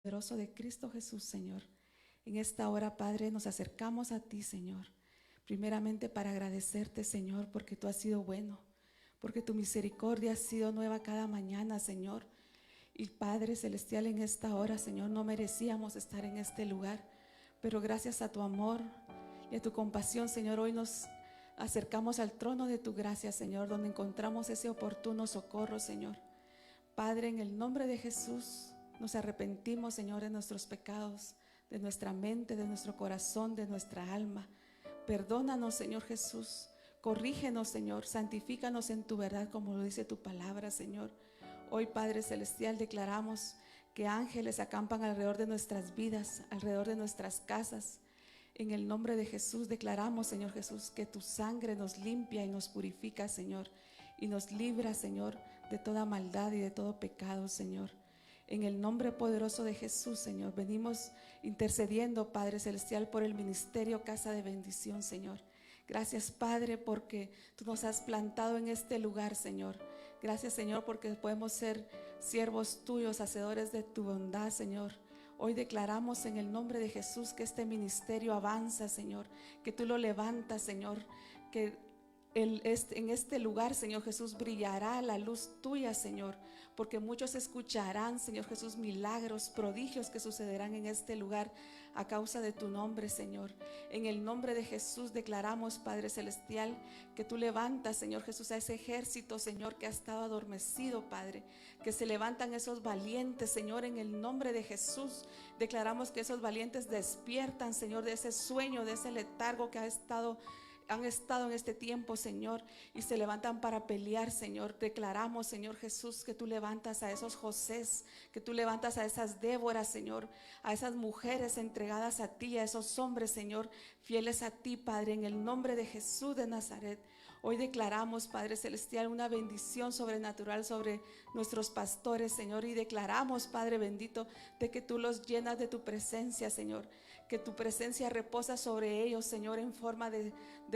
Poderoso de Cristo Jesús, Señor. En esta hora, Padre, nos acercamos a ti, Señor. Primeramente para agradecerte, Señor, porque tú has sido bueno, porque tu misericordia ha sido nueva cada mañana, Señor. Y Padre Celestial, en esta hora, Señor, no merecíamos estar en este lugar, pero gracias a tu amor y a tu compasión, Señor, hoy nos acercamos al trono de tu gracia, Señor, donde encontramos ese oportuno socorro, Señor. Padre, en el nombre de Jesús, nos arrepentimos, Señor, de nuestros pecados, de nuestra mente, de nuestro corazón, de nuestra alma. Perdónanos, Señor Jesús. Corrígenos, Señor. Santifícanos en tu verdad, como lo dice tu palabra, Señor. Hoy, Padre Celestial, declaramos que ángeles acampan alrededor de nuestras vidas, alrededor de nuestras casas. En el nombre de Jesús declaramos, Señor Jesús, que tu sangre nos limpia y nos purifica, Señor, y nos libra, Señor, de toda maldad y de todo pecado, Señor. En el nombre poderoso de Jesús, Señor, venimos intercediendo, Padre Celestial, por el ministerio Casa de Bendición, Señor. Gracias, Padre, porque tú nos has plantado en este lugar, Señor. Gracias, Señor, porque podemos ser siervos tuyos, hacedores de tu bondad, Señor. Hoy declaramos en el nombre de Jesús que este ministerio avanza, Señor, que tú lo levantas, Señor, que en este lugar, Señor Jesús, brillará la luz tuya, Señor, porque muchos escucharán, Señor Jesús, milagros, prodigios que sucederán en este lugar a causa de tu nombre, Señor. En el nombre de Jesús declaramos, Padre Celestial, que tú levantas, Señor Jesús, a ese ejército, Señor, que ha estado adormecido, Padre, que se levantan esos valientes, Señor, en el nombre de Jesús. Declaramos que esos valientes despiertan, Señor, de ese sueño, de ese letargo que han estado en este tiempo, Señor, y se levantan para pelear, Señor. Declaramos, Señor Jesús, que tú levantas a esos Josés, que tú levantas a esas Déboras, Señor, a esas mujeres entregadas a ti, a esos hombres, Señor, fieles a ti, Padre, en el nombre de Jesús de Nazaret. Hoy declaramos, Padre Celestial, una bendición sobrenatural sobre nuestros pastores, Señor, y declaramos, Padre bendito, de que tú los llenas de tu presencia, Señor, que tu presencia reposa sobre ellos, Señor, en forma de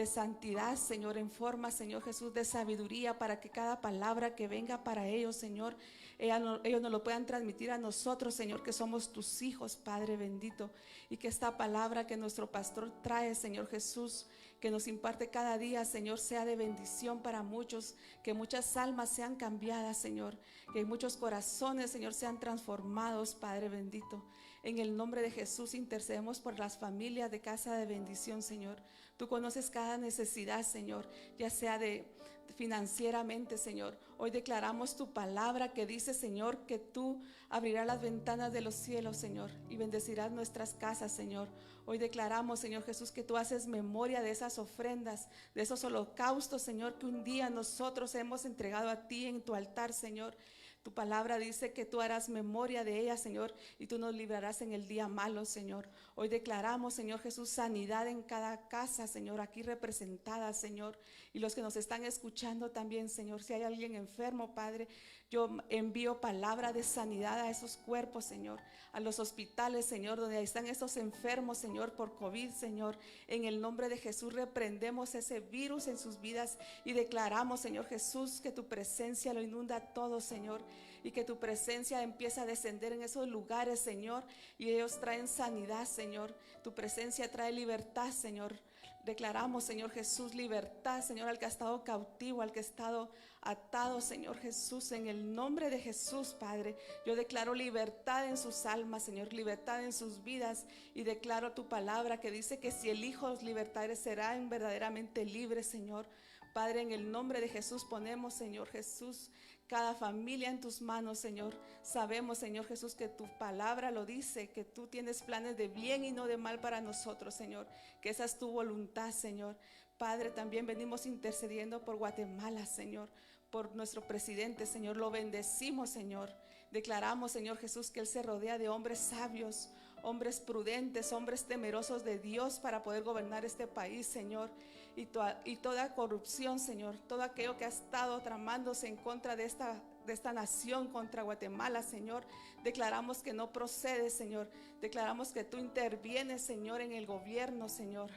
santidad, Señor, en forma, Señor Jesús, de sabiduría, para que cada palabra que venga para ellos, Señor, ellos nos lo puedan transmitir a nosotros, Señor, que somos tus hijos, Padre bendito, y que esta palabra que nuestro pastor trae, Señor Jesús, que nos imparte cada día, Señor, sea de bendición para muchos, que muchas almas sean cambiadas, Señor, que muchos corazones, Señor, sean transformados, Padre bendito. En el nombre de Jesús intercedemos por las familias de Casa de Bendición, Señor. Tú conoces cada necesidad, Señor, ya sea de financieramente, Señor. Hoy declaramos tu palabra que dice, Señor, que tú abrirás las ventanas de los cielos, Señor, y bendecirás nuestras casas, Señor. Hoy declaramos, Señor Jesús, que tú haces memoria de esas ofrendas, de esos holocaustos, Señor, que un día nosotros hemos entregado a ti en tu altar, Señor. Tu palabra dice que tú harás memoria de ella, Señor, y tú nos librarás en el día malo, Señor. Hoy declaramos, Señor Jesús, sanidad en cada casa, Señor, aquí representada, Señor. Y los que nos están escuchando también, Señor, si hay alguien enfermo, Padre, yo envío palabra de sanidad a esos cuerpos, Señor, a los hospitales, Señor, donde están esos enfermos, Señor, por COVID, Señor. En el nombre de Jesús reprendemos ese virus en sus vidas y declaramos, Señor Jesús, que tu presencia lo inunda todo, Señor, y que tu presencia empieza a descender en esos lugares, Señor, y ellos traen sanidad, Señor. Tu presencia trae libertad, Señor. Declaramos, Señor Jesús, libertad, Señor, al que ha estado cautivo, al que ha estado atado, Señor Jesús, en el nombre de Jesús, Padre. Yo declaro libertad en sus almas, Señor, libertad en sus vidas, y declaro tu palabra que dice que si el Hijo los libertare serán verdaderamente libres, Señor. Padre, en el nombre de Jesús ponemos, Señor Jesús, cada familia en tus manos, Señor. Sabemos, Señor Jesús, que tu palabra lo dice, que tú tienes planes de bien y no de mal para nosotros, Señor, que esa es tu voluntad, Señor. Padre, también venimos intercediendo por Guatemala, Señor, por nuestro presidente, Señor. Lo bendecimos, Señor. Declaramos, Señor Jesús, que Él se rodea de hombres sabios, hombres prudentes, hombres temerosos de Dios para poder gobernar este país, Señor. Y toda corrupción, Señor, todo aquello que ha estado tramándose en contra de esta nación, contra Guatemala, Señor, declaramos que no procede, Señor. Declaramos que tú intervienes, Señor, en el gobierno, Señor.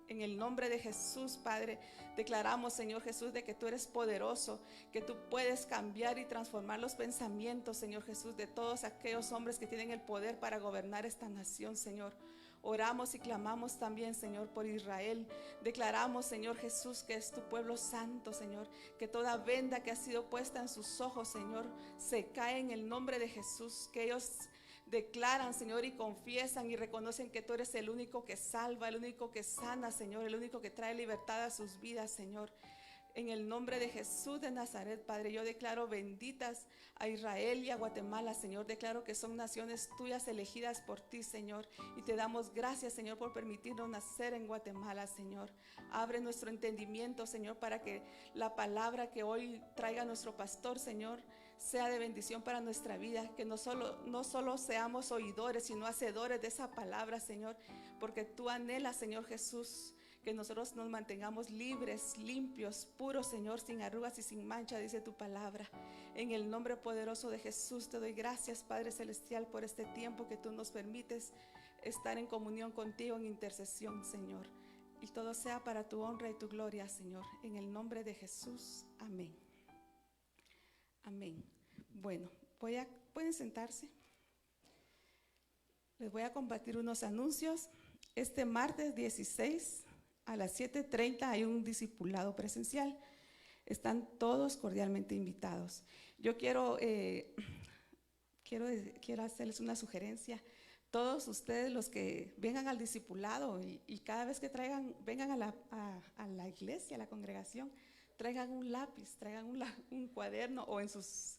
En el nombre de Jesús, Padre, declaramos, Señor Jesús, de que tú eres poderoso, que tú puedes cambiar y transformar los pensamientos, Señor Jesús, de todos aquellos hombres que tienen el poder para gobernar esta nación, Señor. Oramos y clamamos también, Señor, por Israel. Declaramos, Señor Jesús, que es tu pueblo santo, Señor, que toda venda que ha sido puesta en sus ojos, Señor, se cae en el nombre de Jesús, que ellos declaran, Señor, y confiesan y reconocen que tú eres el único que salva, el único que sana, Señor, el único que trae libertad a sus vidas, Señor. En el nombre de Jesús de Nazaret, Padre, yo declaro benditas a Israel y a Guatemala, Señor. Declaro que son naciones tuyas elegidas por ti, Señor. Y te damos gracias, Señor, por permitirnos nacer en Guatemala, Señor. Abre nuestro entendimiento, Señor, para que la palabra que hoy traiga nuestro pastor, Señor, sea de bendición para nuestra vida. Que no solo seamos oidores, sino hacedores de esa palabra, Señor. Porque tú anhelas, Señor Jesús, que nosotros nos mantengamos libres, limpios, puros, Señor, sin arrugas y sin mancha, dice tu palabra. En el nombre poderoso de Jesús te doy gracias, Padre Celestial, por este tiempo que tú nos permites estar en comunión contigo, en intercesión, Señor. Y todo sea para tu honra y tu gloria, Señor. En el nombre de Jesús, amén. Amén. Bueno, pueden sentarse. Les voy a compartir unos anuncios. Este martes 16 a las 7:30 hay un discipulado presencial. Están todos cordialmente invitados. Yo quiero hacerles una sugerencia. Todos ustedes los que vengan al discipulado y cada vez que vengan a la iglesia, a la congregación, traigan un lápiz, traigan un cuaderno o en sus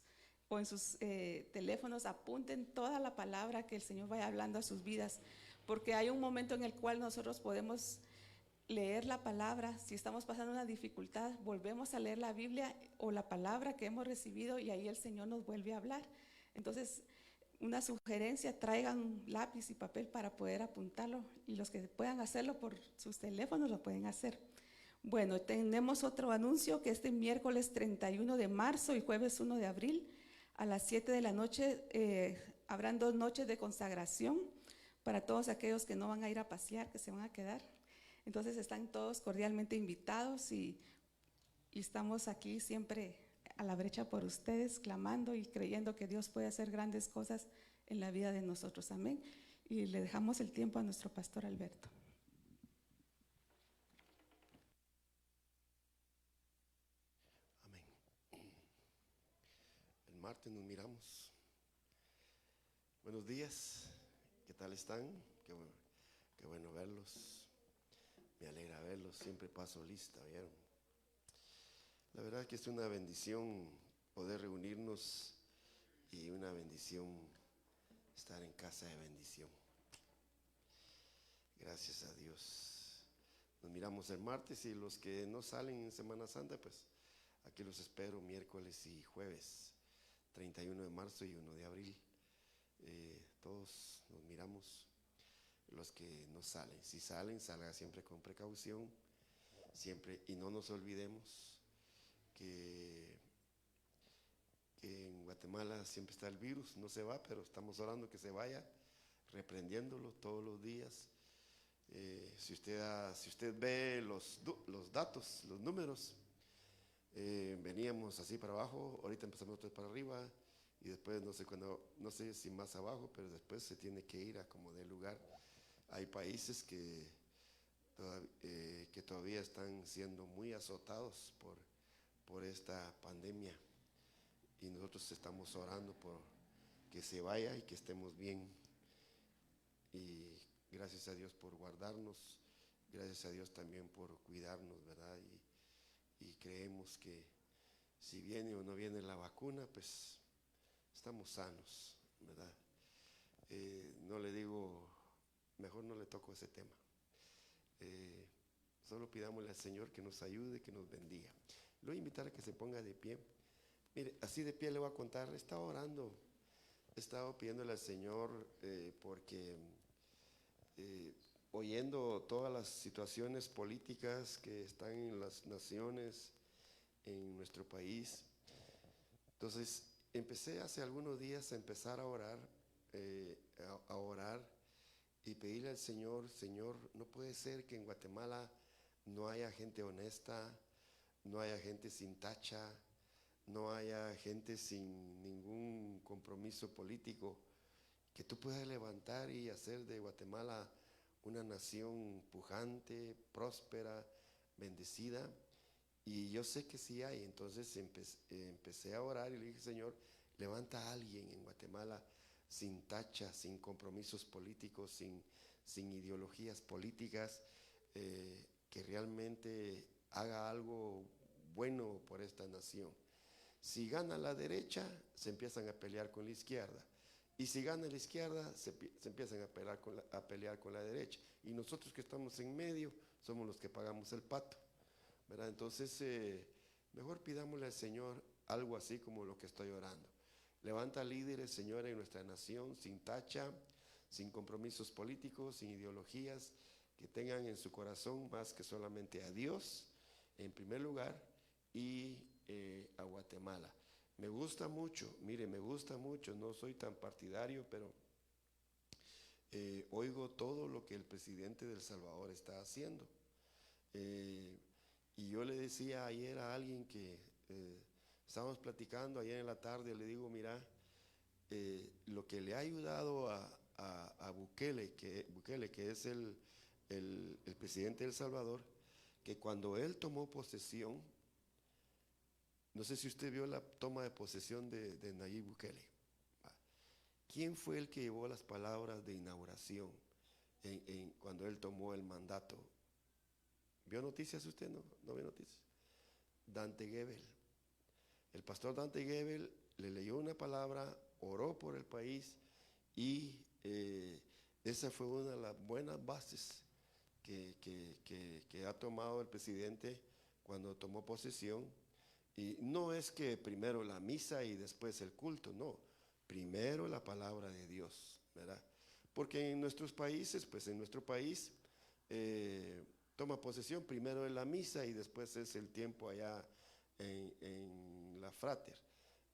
teléfonos, apunten toda la palabra que el Señor vaya hablando a sus vidas, porque hay un momento en el cual nosotros podemos leer la palabra. Si estamos pasando una dificultad, volvemos a leer la Biblia o la palabra que hemos recibido y ahí el Señor nos vuelve a hablar. Entonces, una sugerencia, traigan lápiz y papel para poder apuntarlo, y los que puedan hacerlo por sus teléfonos lo pueden hacer. Bueno, tenemos otro anuncio, que este miércoles 31 de marzo y jueves 1 de abril a las 7 de la noche habrán 2 noches de consagración para todos aquellos que no van a ir a pasear, que se van a quedar. Entonces están todos cordialmente invitados y estamos aquí siempre a la brecha por ustedes, clamando y creyendo que Dios puede hacer grandes cosas en la vida de nosotros. Amén. Y le dejamos el tiempo a nuestro pastor Alberto. Amén. El martes nos miramos. Buenos días, ¿qué tal están? Qué bueno verlos. Me alegra verlos, siempre paso lista, ¿vieron? La verdad que es una bendición poder reunirnos y una bendición estar en casa de bendición. Gracias a Dios. Nos miramos el martes, y los que no salen en Semana Santa, pues aquí los espero miércoles y jueves, 31 de marzo y 1 de abril. Todos nos miramos. Los que no salen, si salen, salga siempre con precaución, siempre, y no nos olvidemos que en Guatemala siempre está el virus, no se va, pero estamos orando que se vaya, reprendiéndolo todos los días. Si usted ve los datos, los números, veníamos así para abajo, ahorita empezamos nosotros para arriba, y después no sé si más abajo, pero después se tiene que ir a como dé lugar. Hay países que todavía están siendo muy azotados por esta pandemia, y nosotros estamos orando por que se vaya y que estemos bien. Y gracias a Dios por guardarnos, gracias a Dios también por cuidarnos, ¿verdad? Y creemos que si viene o no viene la vacuna, pues estamos sanos, ¿verdad? No le digo, mejor no le toco ese tema. Solo pidámosle al Señor que nos ayude, que nos bendiga. Lo voy a invitar a que se ponga de pie. Mire, así de pie le voy a contar. He estado orando, he estado pidiéndole al Señor porque oyendo todas las situaciones políticas que están en las naciones, en nuestro país, entonces empecé hace algunos días a empezar a orar y pedirle al Señor, Señor, no puede ser que en Guatemala no haya gente honesta, no haya gente sin tacha, no haya gente sin ningún compromiso político, que tú puedas levantar y hacer de Guatemala una nación pujante, próspera, bendecida. Y yo sé que sí hay. Entonces empecé a orar y le dije, Señor, levanta a alguien en Guatemala sin tacha, sin compromisos políticos, sin ideologías políticas, que realmente haga algo bueno por esta nación. Si gana la derecha, se empiezan a pelear con la izquierda. Y si gana la izquierda, se empiezan a pelear con la derecha. Y nosotros que estamos en medio, somos los que pagamos el pato, ¿verdad? Entonces, mejor pidámosle al Señor algo así como lo que estoy orando. Levanta líderes, Señor, en nuestra nación, sin tacha, sin compromisos políticos, sin ideologías, que tengan en su corazón más que solamente a Dios, en primer lugar, y a Guatemala. Me gusta mucho, mire, me gusta mucho, no soy tan partidario, pero oigo todo lo que el presidente de El Salvador está haciendo. Y yo le decía ayer a alguien que estábamos platicando ayer en la tarde, le digo, mira, lo que le ha ayudado a Bukele, que es el presidente de El Salvador, que cuando él tomó posesión, no sé si usted vio la toma de posesión de Nayib Bukele. ¿Quién fue el que llevó las palabras de inauguración cuando él tomó el mandato? ¿Vio noticias usted? ¿No vio noticias? Dante Gebel. El pastor Dante Gebel le leyó una palabra, oró por el país y esa fue una de las buenas bases que ha tomado el presidente cuando tomó posesión. Y no es que primero la misa y después el culto, no. Primero la palabra de Dios, ¿verdad? Porque en nuestros países, pues en nuestro país toma posesión primero en la misa y después es el tiempo allá en la frater.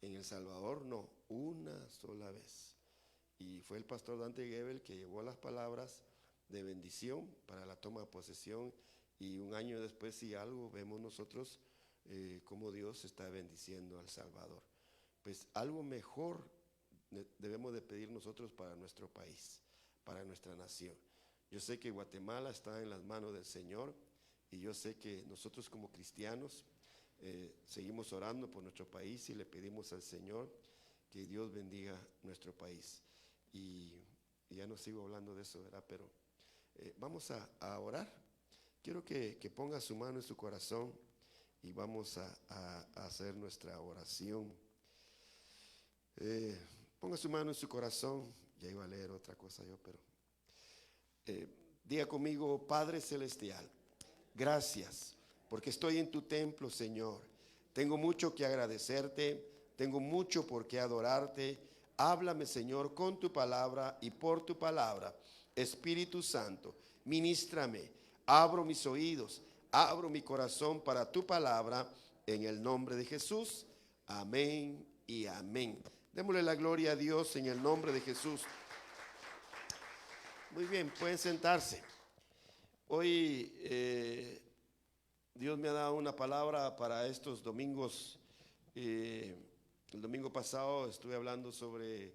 En El Salvador no, una sola vez. Y fue el pastor Dante Gebel que llevó las palabras de bendición para la toma de posesión, y un año después, si algo, vemos nosotros cómo Dios está bendiciendo a El Salvador. Pues algo mejor debemos de pedir nosotros para nuestro país, para nuestra nación. Yo sé que Guatemala está en las manos del Señor, y yo sé que nosotros como cristianos seguimos orando por nuestro país y le pedimos al Señor que Dios bendiga nuestro país. Y ya no sigo hablando de eso, ¿verdad? Pero vamos a orar. Quiero que ponga su mano en su corazón y vamos a hacer nuestra oración. Ponga su mano en su corazón. Ya iba a leer otra cosa yo, pero diga conmigo: Padre Celestial, gracias porque estoy en tu templo, Señor. Tengo mucho que agradecerte, tengo mucho por qué adorarte. Háblame, Señor, con tu palabra y por tu palabra. Espíritu Santo, ministrame. Abro mis oídos, abro mi corazón para tu palabra, en el nombre de Jesús. Amén y amén. Démosle la gloria a Dios en el nombre de Jesús. Muy bien, pueden sentarse. Hoy Dios me ha dado una palabra para estos domingos. El domingo pasado estuve hablando sobre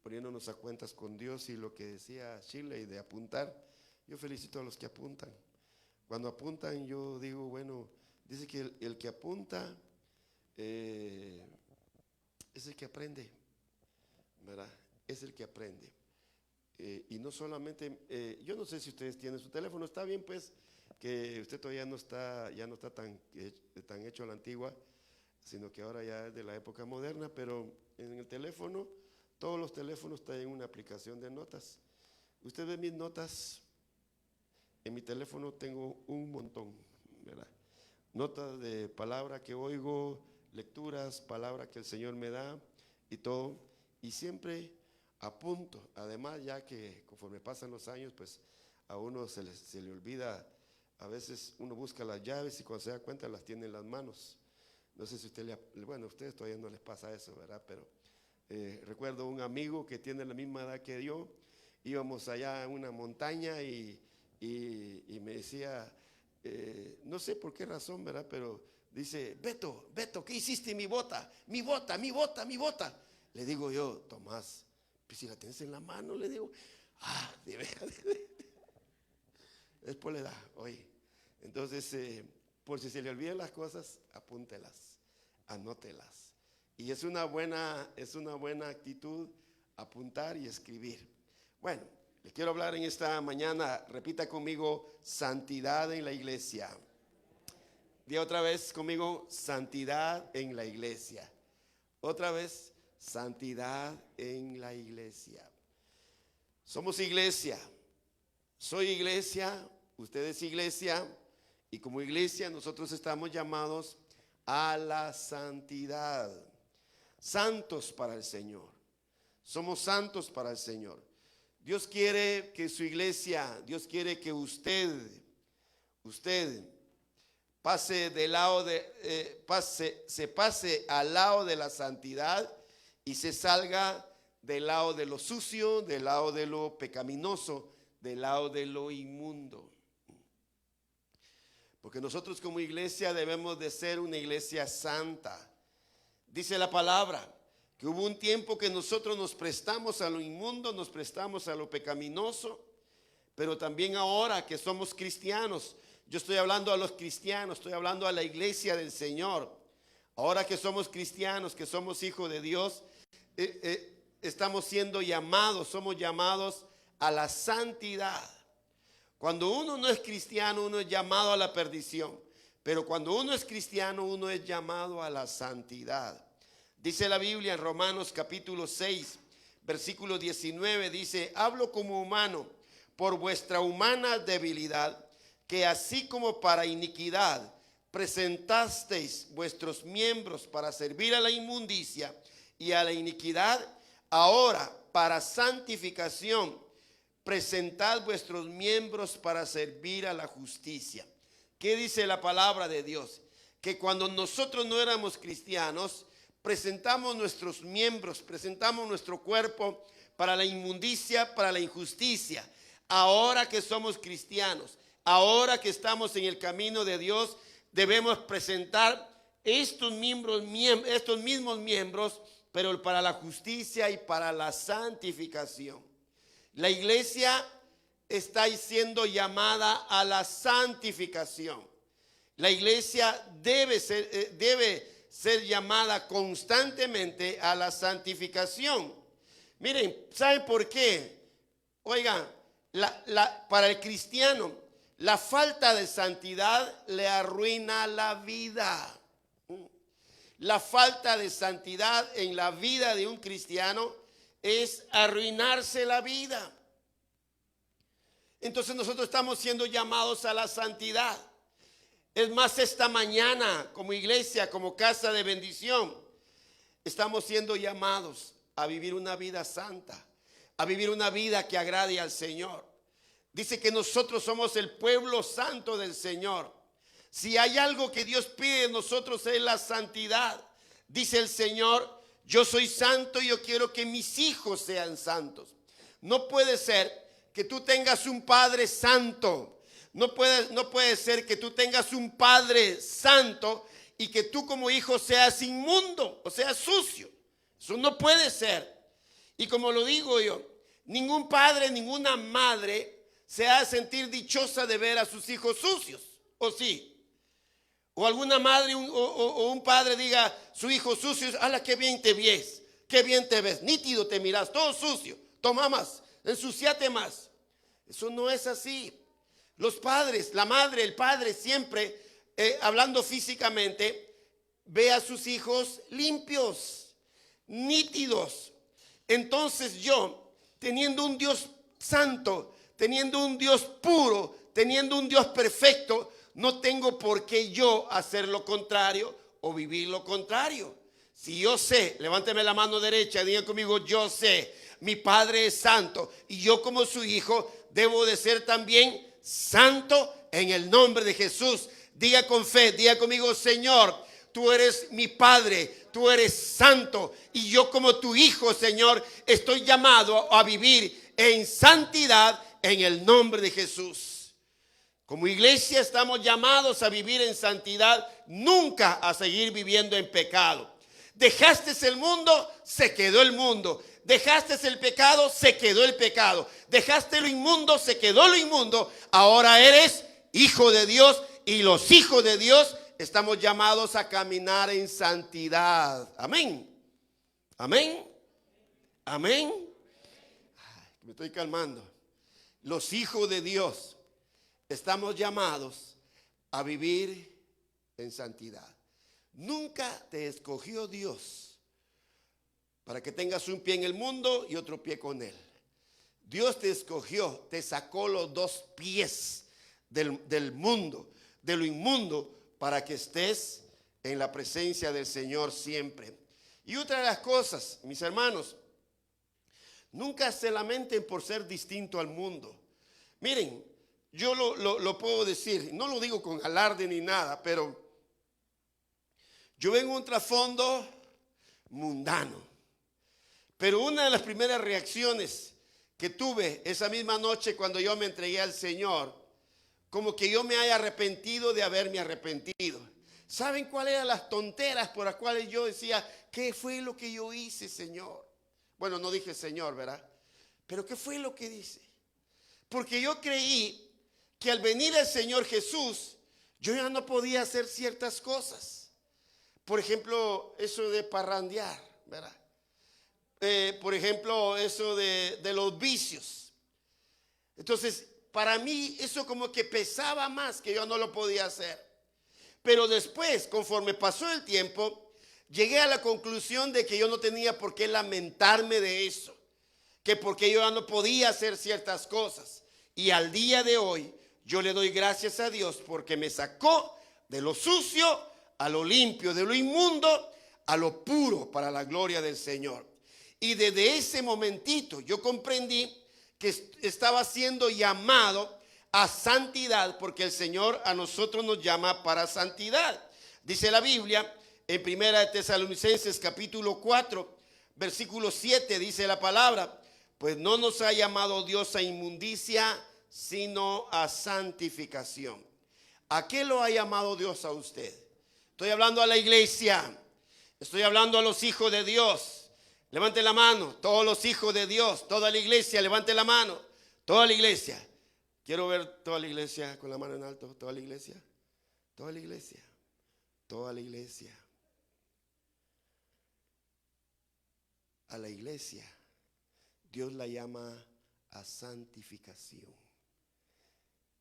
poniéndonos a cuentas con Dios y lo que decía Shirley de apuntar. Yo felicito a los que apuntan. Cuando apuntan, yo digo, bueno, dice que el que apunta es el que aprende, ¿verdad? Es el que aprende. Y no solamente, yo no sé si ustedes tienen su teléfono, está bien pues que usted todavía ya no está tan hecho a la antigua, sino que ahora ya es de la época moderna, pero en el teléfono, todos los teléfonos traen una aplicación de notas. Usted ve mis notas, en mi teléfono tengo un montón, ¿verdad? Notas de palabra que oigo, lecturas, palabra que el Señor me da y todo, y siempre apunto. Además, ya que conforme pasan los años, pues a uno se le olvida, a veces uno busca las llaves y cuando se da cuenta las tiene en las manos. No sé si bueno, a ustedes todavía no les pasa eso, ¿verdad? Pero recuerdo un amigo que tiene la misma edad que yo íbamos allá en una montaña y me decía, no sé por qué razón, ¿verdad? Pero dice, Beto, ¿qué hiciste mi bota? Mi bota. Le digo yo, Tomás, pues si la tienes en la mano, le digo, de veras. Después le da, oye. Entonces, por si se le olvidan las cosas, apúntelas, anótelas. Y es una buena actitud apuntar y escribir. Bueno, les quiero hablar en esta mañana, repita conmigo, santidad en la iglesia. Diga otra vez conmigo, santidad en la iglesia. Otra vez, santidad en la iglesia. Somos iglesia. Soy iglesia, usted es iglesia, y como iglesia nosotros estamos llamados a la santidad. Santos para el Señor. Somos santos para el Señor. Dios quiere que su iglesia, Dios quiere que usted pase del lado se pase al lado de la santidad y se salga del lado de lo sucio, del lado de lo pecaminoso, del lado de lo inmundo. Porque nosotros como iglesia debemos de ser una iglesia santa. Dice la palabra que hubo un tiempo que nosotros nos prestamos a lo inmundo, nos prestamos a lo pecaminoso, pero también ahora que somos cristianos, yo estoy hablando a los cristianos, estoy hablando a la iglesia del Señor. Ahora que somos cristianos, que somos hijos de Dios, estamos siendo llamados, somos llamados a la santidad. Cuando uno no es cristiano, uno es llamado a la perdición, pero cuando uno es cristiano, uno es llamado a la santidad. Dice la Biblia en Romanos capítulo 6, versículo 19, dice, hablo como humano por vuestra humana debilidad, que así como para iniquidad presentasteis vuestros miembros para servir a la inmundicia y a la iniquidad, ahora para santificación presentad vuestros miembros para servir a la justicia. ¿Qué dice la palabra de Dios? Que cuando nosotros no éramos cristianos, presentamos nuestros miembros, presentamos nuestro cuerpo para la inmundicia, para la injusticia. Ahora que somos cristianos, ahora que estamos en el camino de Dios, debemos presentar estos mismos miembros, pero para la justicia y para la santificación. La iglesia está siendo llamada a la santificación. La iglesia debe ser llamada constantemente a la santificación. Miren, ¿saben por qué? Oigan, para el cristiano, la falta de santidad le arruina la vida. La falta de santidad en la vida de un cristiano es arruinarse la vida. Entonces nosotros estamos siendo llamados a la santidad. Es más, esta mañana como iglesia, como casa de bendición, estamos siendo llamados a vivir una vida santa, a vivir una vida que agrade al Señor. Dice que nosotros somos el pueblo santo del Señor. Si hay algo que Dios pide de nosotros es la santidad. Dice el Señor, yo soy santo y yo quiero que mis hijos sean santos. No puede ser que tú tengas un padre santo. No puede ser que tú tengas un padre santo y que tú como hijo seas inmundo o seas sucio. Eso no puede ser. Y como lo digo yo, ningún padre, ninguna madre se hace sentir dichosa de ver a sus hijos sucios. ¿O sí? O alguna madre o un padre diga su hijo sucio, ¡hala, qué bien te ves! ¡Qué bien te ves! Nítido te miras, todo sucio. Toma más, ensuciate más. Eso no es así. Los padres, la madre, el padre siempre, hablando físicamente, ve a sus hijos limpios, nítidos. Entonces yo, teniendo un Dios santo, teniendo un Dios puro, teniendo un Dios perfecto, no tengo por qué yo hacer lo contrario o vivir lo contrario. Si yo sé, levánteme la mano derecha, diga conmigo, yo sé, mi Padre es santo y yo como su hijo debo de ser también santo en el nombre de Jesús. Diga con fe, diga conmigo, Señor, tú eres mi Padre, tú eres santo y yo como tu hijo, Señor, estoy llamado a vivir en santidad en el nombre de Jesús. Como iglesia estamos llamados a vivir en santidad, nunca a seguir viviendo en pecado. Dejaste el mundo, se quedó el mundo. Dejaste el pecado, se quedó el pecado. Dejaste lo inmundo, se quedó lo inmundo. Ahora eres hijo de Dios, y los hijos de Dios estamos llamados a caminar en santidad. Amén. Amén. Amén. Me estoy calmando. Los hijos de Dios estamos llamados a vivir en santidad. Nunca te escogió Dios para que tengas un pie en el mundo y otro pie con Él. Dios te escogió, te sacó los dos pies del mundo, de lo inmundo, para que estés en la presencia del Señor siempre. Y otra de las cosas, mis hermanos, nunca se lamenten por ser distinto al mundo. Miren, yo lo puedo decir, no lo digo con alarde ni nada, pero yo vengo de un trasfondo mundano. Pero una de las primeras reacciones que tuve esa misma noche cuando yo me entregué al Señor, como que yo me haya arrepentido de haberme arrepentido. ¿Saben cuáles eran las tonteras por las cuales yo decía, qué fue lo que yo hice, Señor? Bueno, no dije Señor, ¿verdad? Pero ¿qué fue lo que dice? Porque yo creí que al venir el Señor Jesús, yo ya no podía hacer ciertas cosas. Por ejemplo, eso de parrandear, ¿verdad? Por ejemplo, eso de los vicios. Entonces, para mí eso como que pesaba más, que yo no lo podía hacer. Pero después, conforme pasó el tiempo, llegué a la conclusión de que yo no tenía por qué lamentarme de eso, que porque yo ya no podía hacer ciertas cosas. Y al día de hoy yo le doy gracias a Dios porque me sacó de lo sucio a lo limpio, de lo inmundo a lo puro, para la gloria del Señor. Y desde ese momentito yo comprendí que estaba siendo llamado a santidad, porque el Señor a nosotros nos llama para santidad. Dice la Biblia en 1 Tesalonicenses capítulo 4 versículo 7, dice la palabra: pues no nos ha llamado Dios a inmundicia, sino a santificación. ¿A qué lo ha llamado Dios a usted? Estoy hablando a la iglesia, estoy hablando a los hijos de Dios. Levante la mano, todos los hijos de Dios, toda la iglesia, levante la mano, toda la iglesia. Quiero ver toda la iglesia con la mano en alto, toda la iglesia, toda la iglesia, toda la iglesia. A la iglesia Dios la llama a santificación.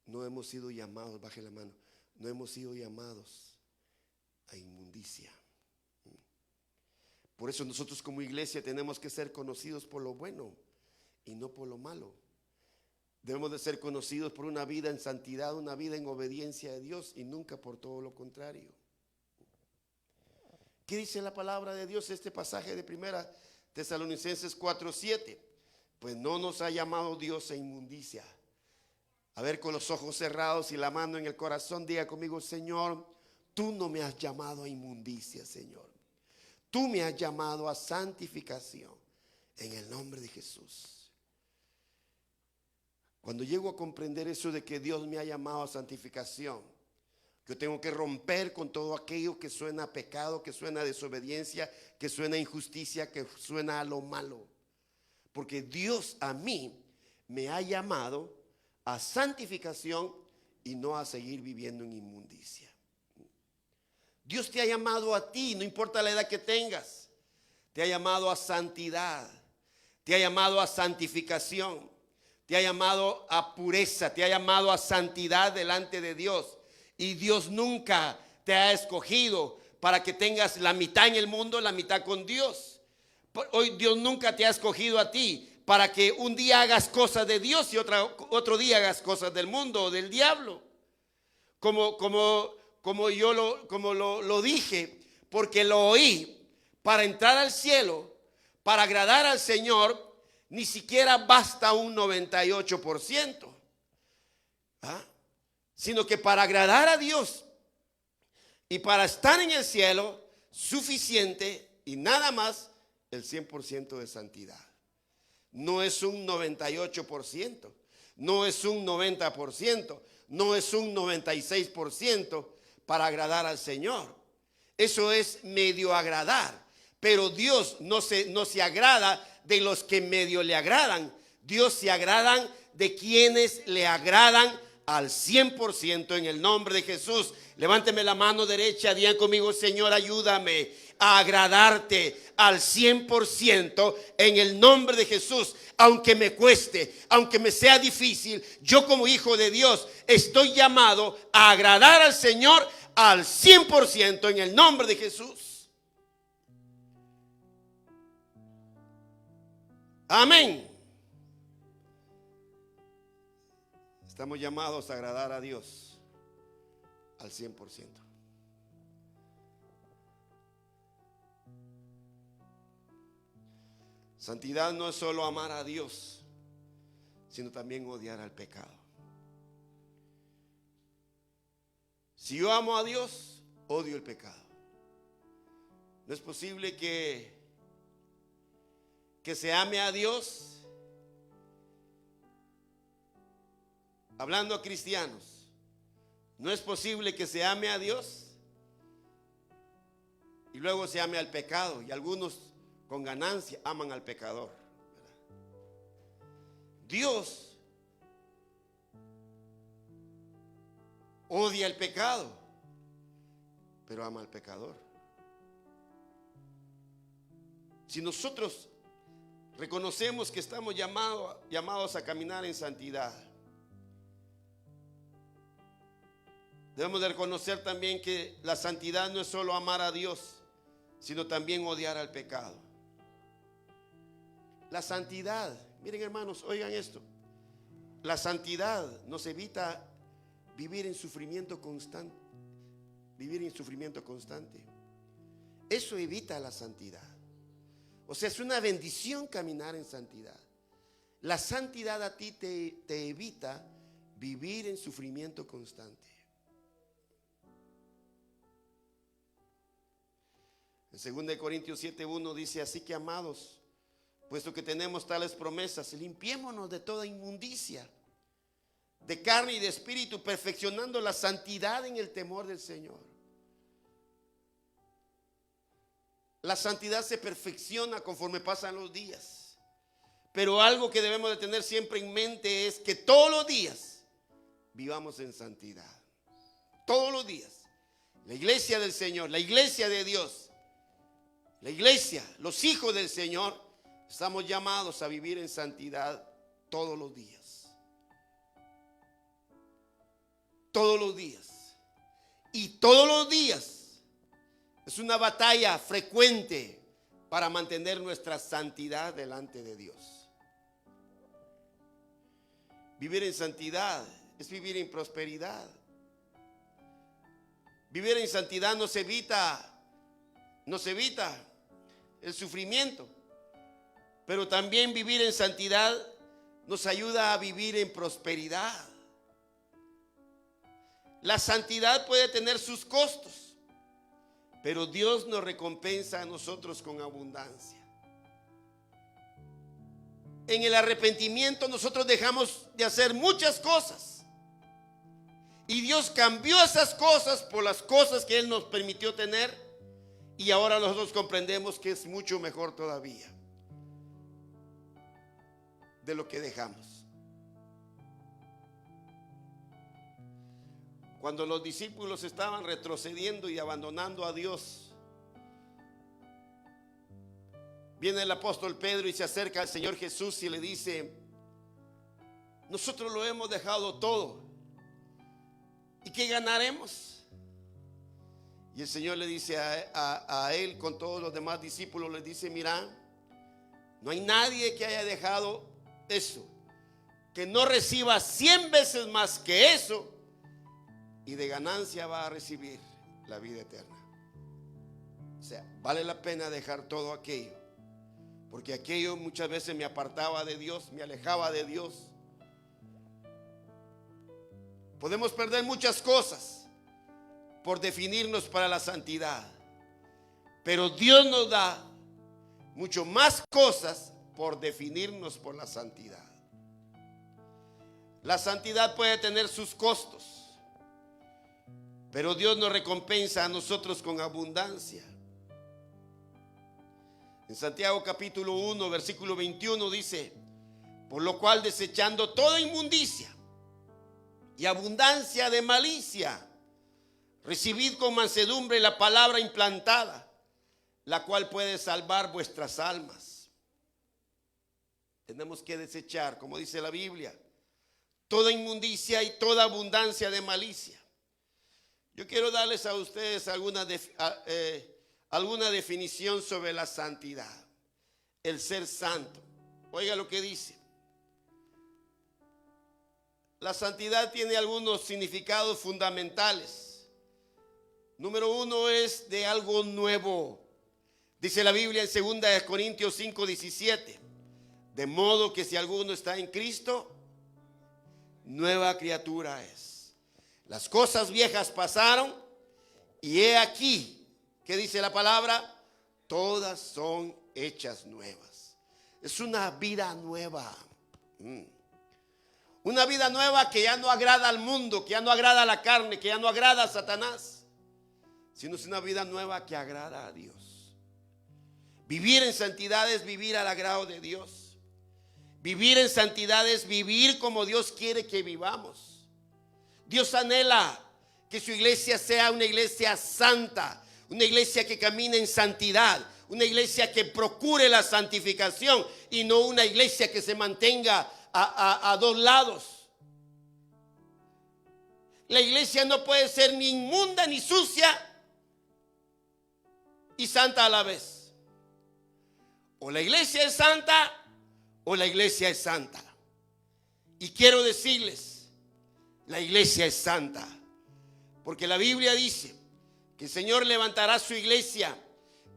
No hemos sido llamados, baje la mano, no hemos sido llamados a inmundicia. Por eso nosotros como iglesia tenemos que ser conocidos por lo bueno y no por lo malo. Debemos de ser conocidos por una vida en santidad, una vida en obediencia a Dios, y nunca por todo lo contrario. ¿Qué dice la palabra de Dios? Este pasaje de 1 Tesalonicenses 4:7. Pues no nos ha llamado Dios a inmundicia. A ver, con los ojos cerrados y la mano en el corazón, diga conmigo: Señor, tú no me has llamado a inmundicia, Señor. Tú me has llamado a santificación en el nombre de Jesús. Cuando llego a comprender eso de que Dios me ha llamado a santificación, yo tengo que romper con todo aquello que suena a pecado, que suena a desobediencia, que suena a injusticia, que suena a lo malo. Porque Dios a mí me ha llamado a santificación y no a seguir viviendo en inmundicia. Dios te ha llamado a ti, no importa la edad que tengas. Te ha llamado a santidad, te ha llamado a santificación, te ha llamado a pureza, te ha llamado a santidad delante de Dios. Y Dios nunca te ha escogido para que tengas la mitad en el mundo, la mitad con Dios. Hoy Dios nunca te ha escogido a ti para que un día hagas cosas de Dios y otro día hagas cosas del mundo o del diablo. Como yo lo dije, porque lo oí. Para entrar al cielo, para agradar al Señor, ni siquiera basta un 98%. Sino que para agradar a Dios y para estar en el cielo, suficiente y nada más el 100% de santidad. no es un 98%, no es un 90%, no es un 96% para agradar al Señor. Eso es medio agradar. Pero Dios no se agrada de los que medio le agradan. Dios se agradan de quienes le agradan al 100% en el nombre de Jesús. Levánteme la mano derecha, digan conmigo: Señor, ayúdame a agradarte al 100% en el nombre de Jesús. Aunque me cueste, aunque me sea difícil, yo como hijo de Dios estoy llamado a agradar al Señor al 100% en el nombre de Jesús. Amén. Estamos llamados a agradar a Dios al 100%. Santidad no es solo amar a Dios, sino también odiar al pecado. Si yo amo a Dios, odio el pecado. No es posible que se ame a Dios, hablando a cristianos, no es posible que se ame a Dios y luego se ame al pecado. Y algunos con ganancia aman al pecador. Dios odia el pecado, pero ama al pecador. Si nosotros reconocemos que estamos llamados a caminar en santidad, debemos de reconocer también que la santidad no es solo amar a Dios, sino también odiar al pecado. La santidad, miren hermanos, oigan esto. La santidad nos evita vivir en sufrimiento constante. Vivir en sufrimiento constante. Eso evita la santidad. O sea, es una bendición caminar en santidad. La santidad a ti te evita vivir en sufrimiento constante. En 2 Corintios 7:1 dice: así que, amados, puesto que tenemos tales promesas, limpiémonos de toda inmundicia, de carne y de espíritu, perfeccionando la santidad en el temor del Señor. La santidad se perfecciona conforme pasan los días. Pero algo que debemos de tener siempre en mente es que todos los días vivamos en santidad. Todos los días. La iglesia del Señor, la iglesia de Dios, la iglesia, los hijos del Señor, estamos llamados a vivir en santidad todos los días. Todos los días. Y todos los días es una batalla frecuente para mantener nuestra santidad delante de Dios. Vivir en santidad es vivir en prosperidad. Vivir en santidad nos evita el sufrimiento, pero también vivir en santidad nos ayuda a vivir en prosperidad. La santidad puede tener sus costos, pero Dios nos recompensa a nosotros con abundancia. En el arrepentimiento nosotros dejamos de hacer muchas cosas y Dios cambió esas cosas por las cosas que Él nos permitió tener, y ahora nosotros comprendemos que es mucho mejor todavía de lo que dejamos. Cuando los discípulos estaban retrocediendo y abandonando a Dios, viene el apóstol Pedro y se acerca al Señor Jesús y le dice: nosotros lo hemos dejado todo, ¿y qué ganaremos? Y el Señor le dice a él, con todos los demás discípulos, le dice: mira, no hay nadie que haya dejado eso, que no reciba 100 veces más que eso, y de ganancia va a recibir la vida eterna. O sea, vale la pena dejar todo aquello, porque aquello muchas veces me apartaba de Dios, me alejaba de Dios. Podemos perder muchas cosas por definirnos para la santidad, pero Dios nos da mucho más cosas por definirnos por la santidad. La santidad puede tener sus costos, pero Dios nos recompensa a nosotros con abundancia. En Santiago capítulo 1, versículo 21 dice: por lo cual, desechando toda inmundicia y abundancia de malicia, recibid con mansedumbre la palabra implantada, la cual puede salvar vuestras almas. Tenemos que desechar, como dice la Biblia, toda inmundicia y toda abundancia de malicia. Yo quiero darles a ustedes alguna definición sobre la santidad, el ser santo. Oiga lo que dice. La santidad tiene algunos significados fundamentales. Número uno es de algo nuevo. Dice la Biblia en 2 Corintios 5:17. De modo que si alguno está en Cristo, nueva criatura es. Las cosas viejas pasaron y he aquí, ¿qué dice la palabra? Todas son hechas nuevas. Es una vida nueva. Una vida nueva que ya no agrada al mundo, que ya no agrada a la carne, que ya no agrada a Satanás, sino es una vida nueva que agrada a Dios. Vivir en santidad es vivir al agrado de Dios. Vivir en santidad es vivir como Dios quiere que vivamos. Dios anhela que su iglesia sea una iglesia santa, una iglesia que camine en santidad, una iglesia que procure la santificación y no una iglesia que se mantenga a dos lados. La iglesia no puede ser ni inmunda ni sucia y santa a la vez. O la iglesia es santa o la iglesia es santa. Y quiero decirles, la iglesia es santa, porque la Biblia dice que el Señor levantará su iglesia,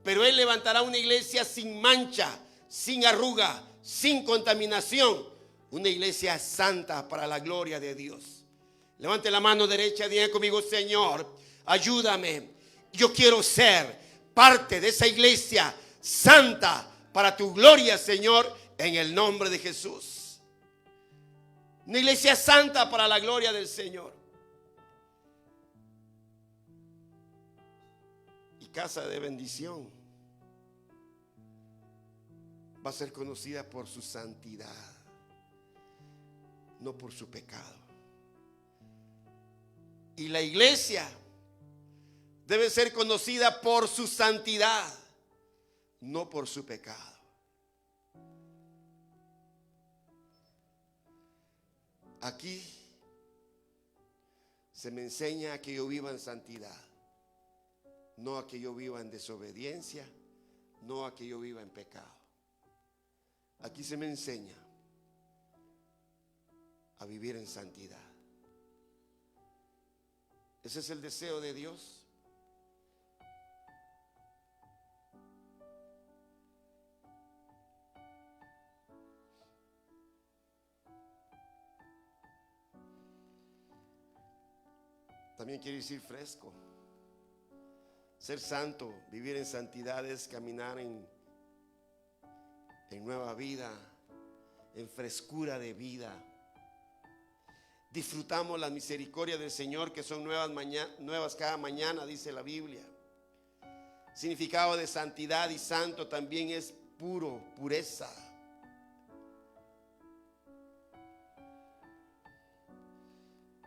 pero Él levantará una iglesia sin mancha, sin arruga, sin contaminación. Una iglesia santa para la gloria de Dios. Levante la mano derecha, diga conmigo: Señor, ayúdame. Yo quiero ser parte de esa iglesia santa para tu gloria, Señor, en el nombre de Jesús. Una iglesia santa para la gloria del Señor. Y casa de bendición va a ser conocida por su santidad, no por su pecado. Y la iglesia debe ser conocida por su santidad, no por su pecado. Aquí se me enseña a que yo viva en santidad, no a que yo viva en desobediencia, no a que yo viva en pecado. Aquí se me enseña a vivir en santidad. Ese es el deseo de Dios. También quiere decir fresco. Ser santo, vivir en santidad es caminar en nueva vida, en frescura de vida. Disfrutamos la misericordia del Señor, que son nuevas cada mañana, dice la Biblia. Significado de santidad y santo también es puro, pureza.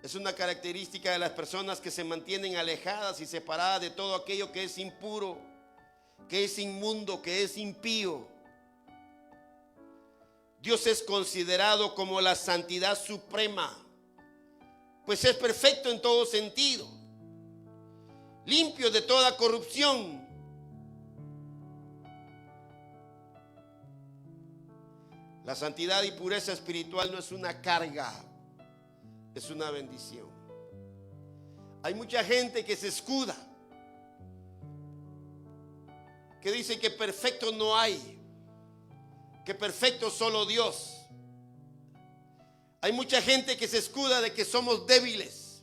Es una característica de las personas que se mantienen alejadas y separadas de todo aquello que es impuro, que es inmundo, que es impío. Dios es considerado como la santidad suprema, pues es perfecto en todo sentido, limpio de toda corrupción. La santidad y pureza espiritual no es una carga, es una bendición. Hay mucha gente que se escuda, que dice que perfecto no hay, que perfecto solo Dios. Hay mucha gente que se escuda de que somos débiles.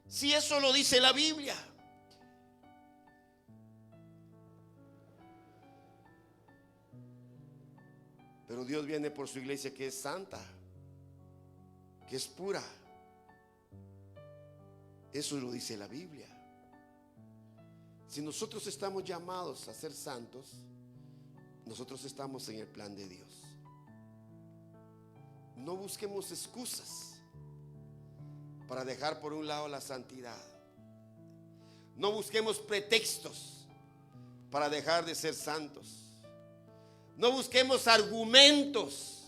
Si eso lo dice la Biblia. 2 Corintios 5:17. Pero Dios viene por su iglesia que es santa, que es pura. Eso lo dice la Biblia. Si nosotros estamos llamados a ser santos, nosotros estamos en el plan de Dios. No busquemos excusas para dejar por un lado la santidad. No busquemos pretextos para dejar de ser santos. No busquemos argumentos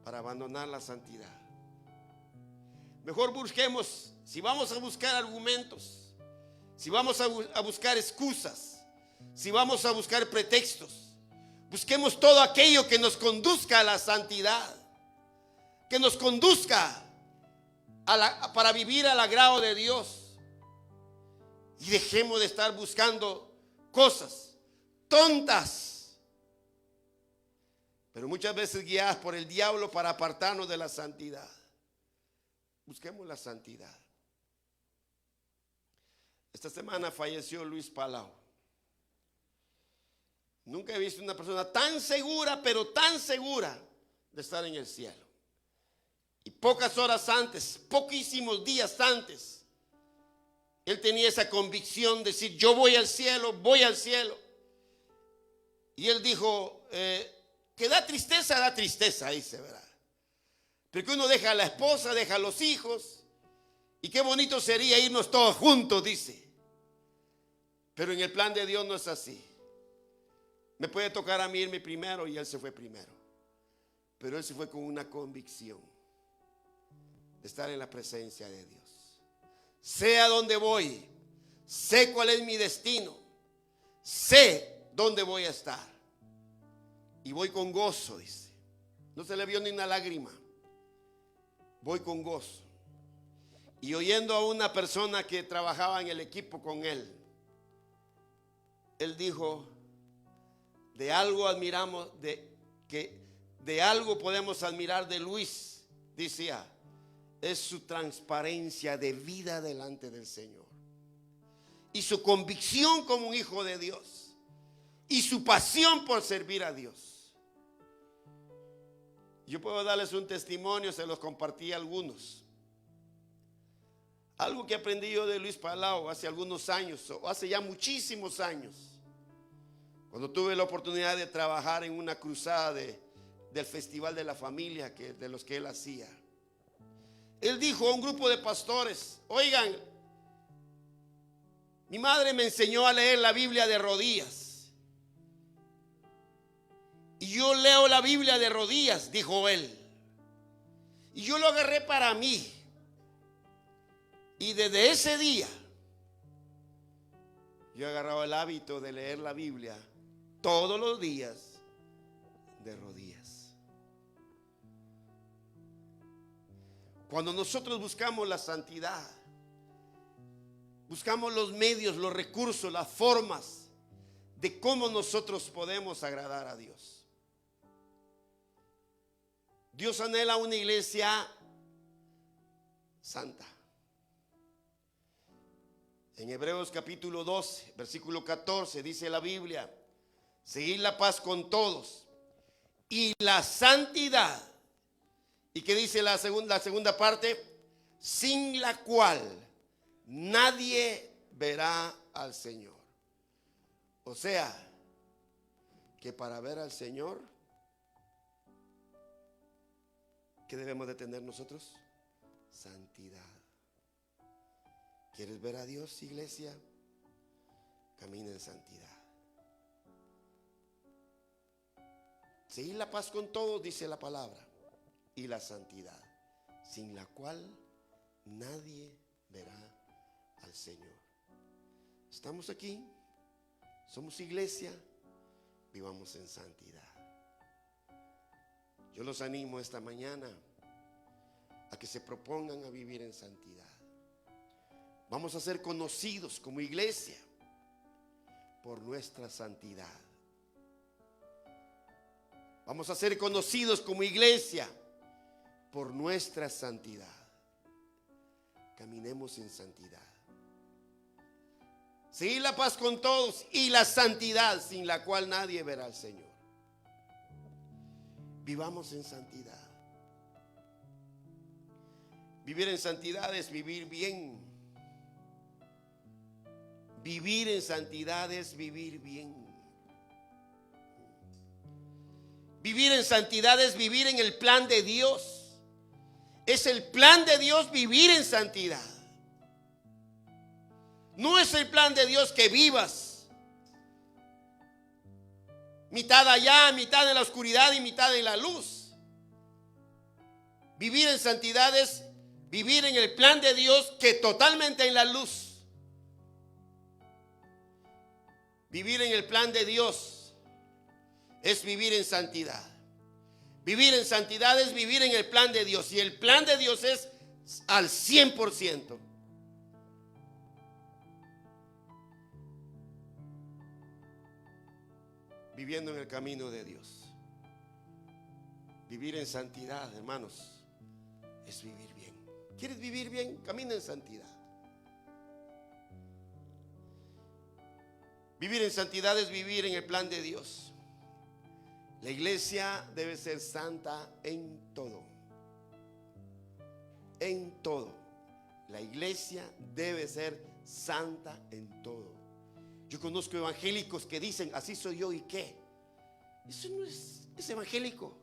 para abandonar la santidad. Mejor busquemos, si vamos a buscar argumentos, si vamos a buscar excusas, si vamos a buscar pretextos, busquemos todo aquello que nos conduzca a la santidad, que nos conduzca para vivir al agrado de Dios. Y dejemos de estar buscando cosas tontas, pero muchas veces guiadas por el diablo para apartarnos de la santidad. Busquemos la santidad. Esta semana falleció Luis Palau. Nunca he visto una persona tan segura, pero tan segura de estar en el cielo. Y pocas horas antes, poquísimos días antes, él tenía esa convicción de decir: yo voy al cielo, voy al cielo. Y él dijo, que da tristeza, dice, ¿verdad? Porque uno deja a la esposa, deja a los hijos, y qué bonito sería irnos todos juntos, dice. Pero en el plan de Dios no es así. Me puede tocar a mí irme primero, y él se fue primero. Pero él se fue con una convicción de estar en la presencia de Dios. Sé a dónde voy, sé cuál es mi destino, sé dónde voy a estar. Y voy con gozo, dice. No se le vio ni una lágrima. Voy con gozo. Y oyendo a una persona que trabajaba en el equipo con él, él dijo: de algo admiramos, de algo podemos admirar de Luis, decía, es su transparencia de vida delante del Señor, y su convicción como un hijo de Dios, y su pasión por servir a Dios. Yo puedo darles un testimonio, se los compartí a algunos. Algo que aprendí yo de Luis Palau hace algunos años, o hace ya muchísimos años, cuando tuve la oportunidad de trabajar en una cruzada del Festival de la Familia de los que él hacía. Él dijo a un grupo de pastores: oigan, mi madre me enseñó a leer la Biblia de rodillas, y yo leo la Biblia de rodillas, dijo él, y yo lo agarré para mí. Y desde ese día yo he agarrado el hábito de leer la Biblia todos los días de rodillas. Cuando nosotros buscamos la santidad, buscamos los medios, los recursos, las formas de cómo nosotros podemos agradar a Dios. Dios anhela una iglesia santa. En Hebreos capítulo 12, versículo 14, dice la Biblia: seguid la paz con todos y la santidad. ¿Y qué dice la segunda parte? Sin la cual nadie verá al Señor. O sea, que para ver al Señor, ¿qué debemos de tener nosotros? Santidad. ¿Quieres ver a Dios, iglesia? Camina en santidad. Seguir la paz con todos, dice la palabra, y la santidad, sin la cual nadie verá al Señor. Estamos aquí, somos iglesia, vivamos en santidad. Yo los animo esta mañana a que se propongan a vivir en santidad. Vamos a ser conocidos como iglesia por nuestra santidad. Vamos a ser conocidos como iglesia por nuestra santidad. Caminemos en santidad. Sí, la paz con todos y la santidad sin la cual nadie verá al Señor. Vivamos en santidad. Vivir en santidad es vivir bien. Vivir en santidad es vivir bien. Vivir en santidad es vivir en el plan de Dios. Es el plan de Dios vivir en santidad. No es el plan de Dios que vivas mitad allá, mitad en la oscuridad y mitad en la luz. Vivir en santidad es vivir en el plan de Dios, que totalmente en la luz. Vivir en el plan de Dios es vivir en santidad. Vivir en santidad es vivir en el plan de Dios. Y el plan de Dios es al 100%. Viviendo en el camino de Dios. Vivir en santidad, hermanos, es vivir bien. ¿Quieres vivir bien? Camina en santidad. Vivir en santidad es vivir en el plan de Dios. La iglesia debe ser santa en todo. En todo. La iglesia debe ser santa en todo. Yo conozco evangélicos que dicen, así soy yo, ¿y qué? Eso no es evangélico.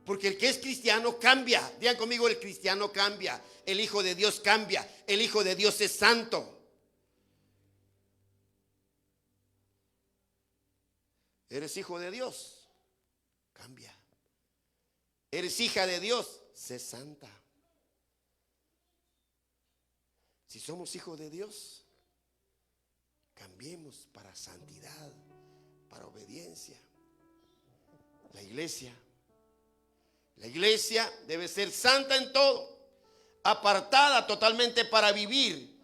Porque el que es cristiano cambia. Digan conmigo, el cristiano cambia. El Hijo de Dios cambia. El Hijo de Dios es santo. ¿Eres hijo de Dios? Cambia. ¿Eres hija de Dios? Sé santa. Si somos hijos de Dios, cambiemos para santidad, para obediencia. La iglesia debe ser santa en todo, apartada totalmente para vivir,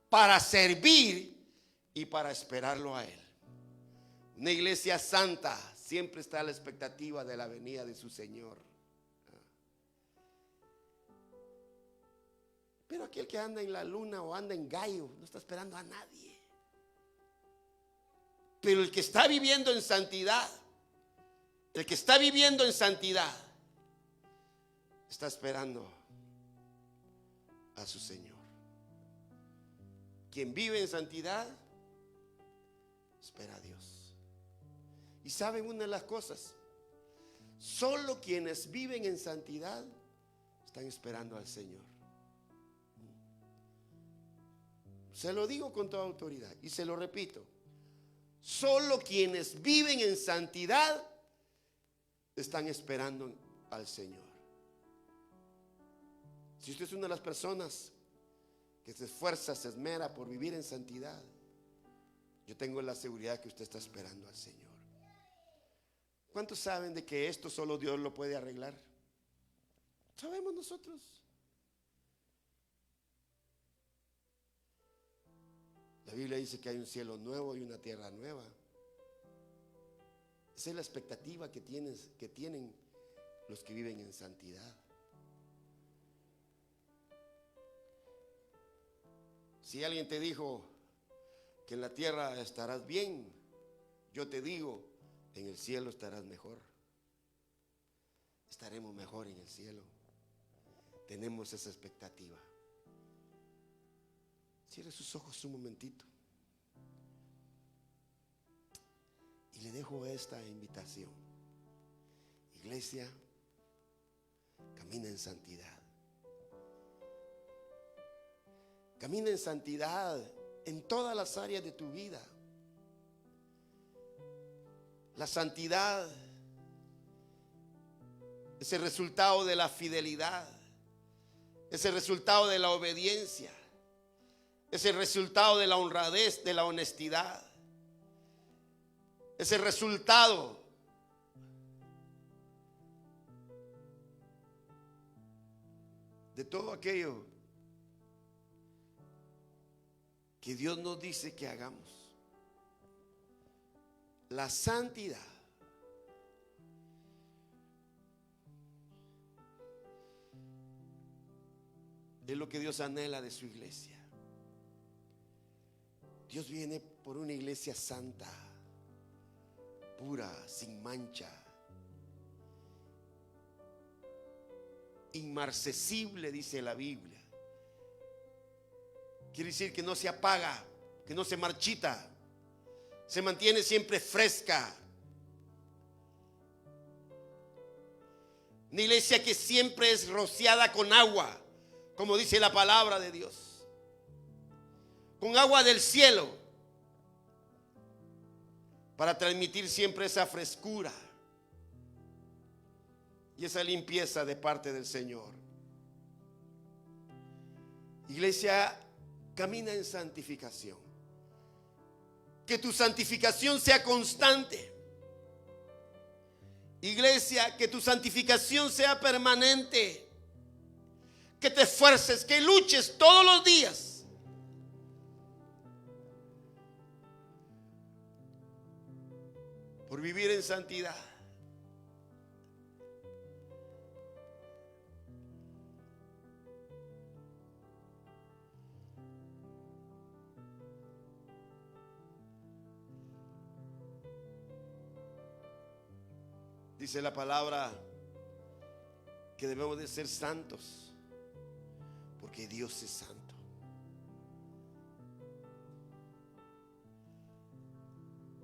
para servir y para esperarlo a Él. Una iglesia santa siempre está a la expectativa de la venida de su Señor. Pero aquel que anda en la luna o anda en gallo no está esperando a nadie. Pero el que está viviendo en santidad, está esperando a su Señor. Quien vive en santidad espera a Dios. Y saben una de las cosas, solo quienes viven en santidad están esperando al Señor. Se lo digo con toda autoridad y se lo repito. Solo quienes viven en santidad están esperando al Señor. Si usted es una de las personas que se esfuerza, se esmera por vivir en santidad, yo tengo la seguridad que usted está esperando al Señor. ¿Cuántos saben de que esto solo Dios lo puede arreglar? Sabemos nosotros. La Biblia dice que hay un cielo nuevo y una tierra nueva. Esa es la expectativa que tienen los que viven en santidad. Si alguien te dijo que en la tierra estarás bien, yo te digo, en el cielo estarás mejor. Estaremos mejor en el cielo. Tenemos esa expectativa. Cierre sus ojos un momentito y le dejo esta invitación. Iglesia, camina en santidad. Camina en santidad en todas las áreas de tu vida. La santidad es el resultado de la fidelidad, es el resultado de la obediencia, es el resultado de la honradez, de la honestidad, es el resultado de todo aquello que Dios nos dice que hagamos. La santidad Es lo que Dios anhela de su iglesia. Dios viene por una iglesia santa, pura, sin mancha, inmarcesible, dice la Biblia. Quiere decir que no se apaga, que no se marchita, se mantiene siempre fresca. Una iglesia que siempre es rociada con agua, como dice la palabra de Dios, con agua del cielo, para transmitir siempre esa frescura y esa limpieza de parte del Señor. Iglesia, camina en santificación. Que tu santificación sea constante. Iglesia, que tu santificación sea permanente. Que te esfuerces, que luches todos los días por vivir en santidad. Dice la palabra que debemos de ser santos, porque Dios es santo.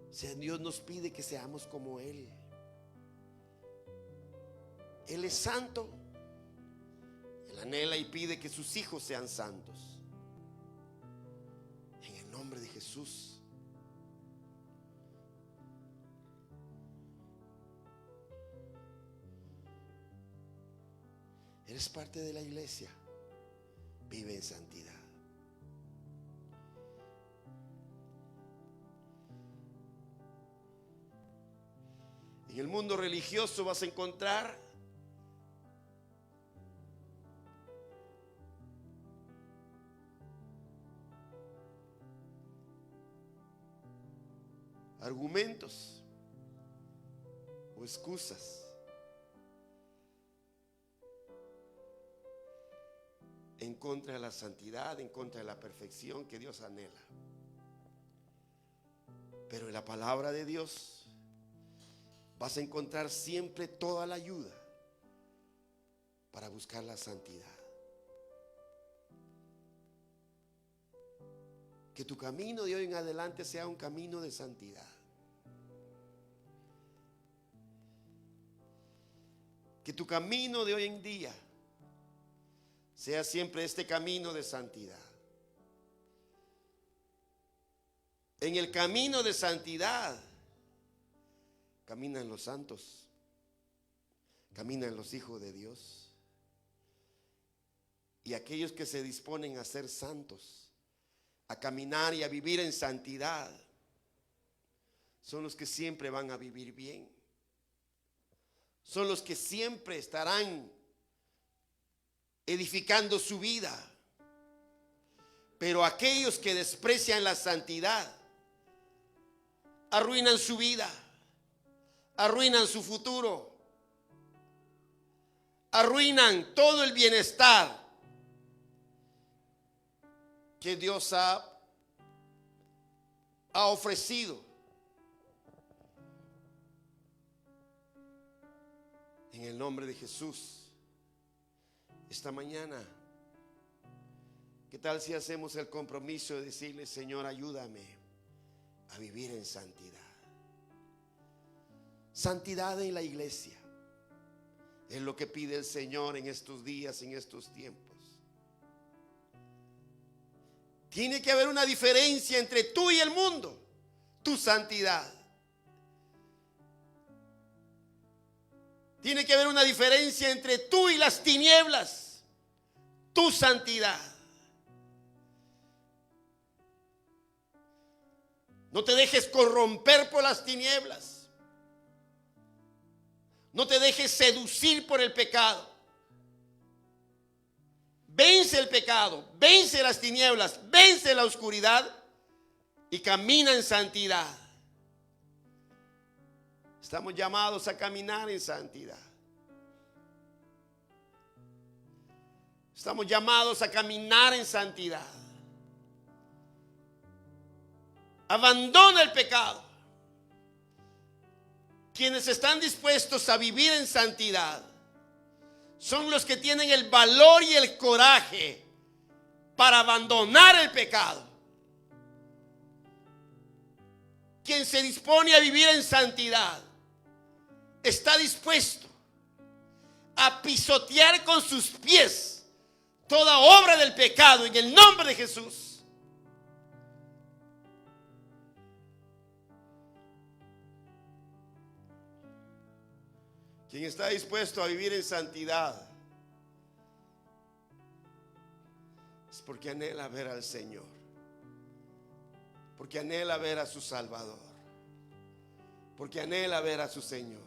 O sea, Dios nos pide que seamos como Él. Él es santo. Él anhela y pide que sus hijos sean santos. En el nombre de Jesús. Eres parte de la iglesia. Vive en santidad. En el mundo religioso vas a encontrar argumentos o excusas en contra de la santidad, en contra de la perfección que Dios anhela. Pero en la palabra de Dios vas a encontrar siempre toda la ayuda para buscar la santidad. Que tu camino de hoy en adelante sea un camino de santidad. Que tu camino de hoy en día sea siempre este camino de santidad. En el camino de santidad caminan los santos, caminan los hijos de Dios. Y aquellos que se disponen a ser santos, a caminar y a vivir en santidad, son los que siempre van a vivir bien. Son los que siempre estarán edificando su vida. Pero aquellos que desprecian la santidad arruinan su vida, arruinan su futuro, arruinan todo el bienestar que Dios ha ofrecido. En el nombre de Jesús, esta mañana, ¿qué tal si hacemos el compromiso de decirle: Señor, ayúdame a vivir en santidad? Santidad en la iglesia es lo que pide el Señor en estos días, en estos tiempos. Tiene que haber una diferencia entre tú y el mundo, tu santidad. Tiene que haber una diferencia entre tú y las tinieblas, tu santidad. No te dejes corromper por las tinieblas. No te dejes seducir por el pecado. Vence el pecado, vence las tinieblas, vence la oscuridad y camina en santidad. Estamos llamados a caminar en santidad. Estamos llamados a caminar en santidad. Abandona el pecado. Quienes están dispuestos a vivir en santidad son los que tienen el valor y el coraje para abandonar el pecado. Quien se dispone a vivir en santidad está dispuesto a pisotear con sus pies toda obra del pecado en el nombre de Jesús. Quien está dispuesto a vivir en santidad es porque anhela ver al Señor, porque anhela ver a su Salvador, porque anhela ver a su Señor.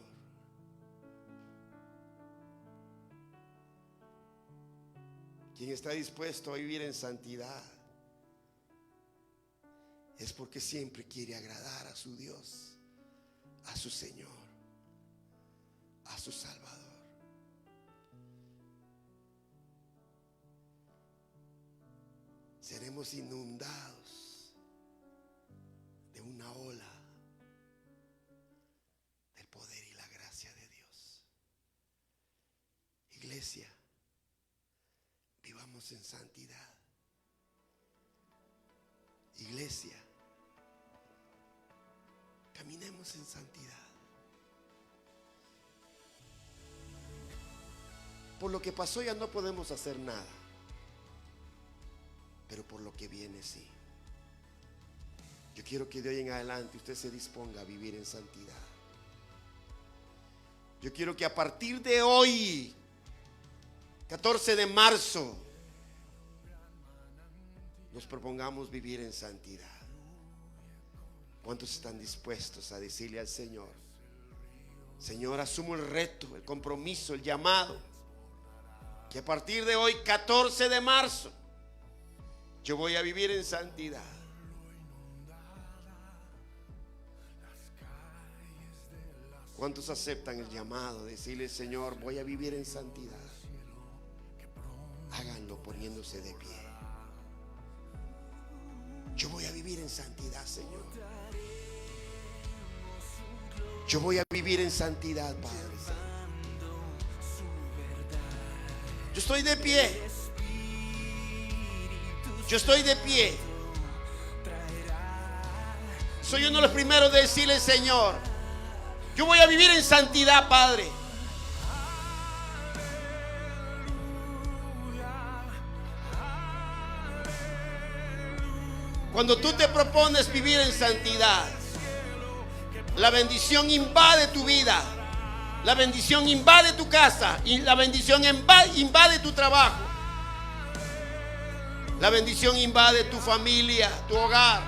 Quien está dispuesto a vivir en santidad es porque siempre quiere agradar a su Dios, a su Señor, a su Salvador. Seremos inundados de una ola del poder y la gracia de Dios. Iglesia, vivamos en santidad. Iglesia, caminemos en santidad. Por lo que pasó ya no podemos hacer nada, pero por lo que viene sí. Yo quiero que de hoy en adelante usted se disponga a vivir en santidad. Yo quiero que a partir de hoy, 14 de marzo, nos propongamos vivir en santidad. ¿Cuántos están dispuestos a decirle al Señor: Señor, asumo el reto, el compromiso, el llamado, que a partir de hoy, 14 de marzo, yo voy a vivir en santidad? ¿Cuántos aceptan el llamado de decirle: Señor, voy a vivir en santidad? Háganlo poniéndose de pie. Yo voy a vivir en santidad, Señor. Yo voy a vivir en santidad, Padre. Yo estoy de pie. Yo estoy de pie. Soy uno de los primeros de decirle: Señor, yo voy a vivir en santidad, Padre. Cuando tú te propones vivir en santidad, la bendición invade tu vida, la bendición invade tu casa, y la bendición invade tu trabajo, la bendición invade tu familia, tu hogar,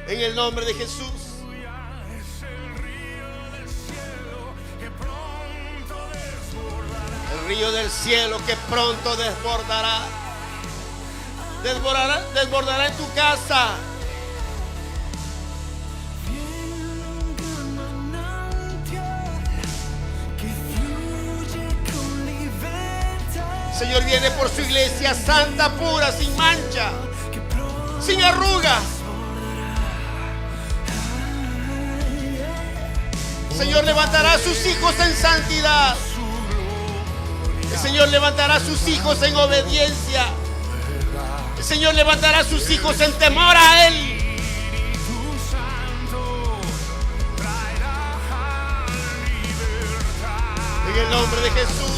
en el nombre de Jesús. El río del cielo que pronto desbordará en tu casa. El Señor viene por su iglesia santa, pura, sin mancha, sin arrugas. El Señor levantará a sus hijos en santidad. El Señor levantará a sus hijos en obediencia. El Señor levantará a sus hijos en temor a Él. En el nombre de Jesús.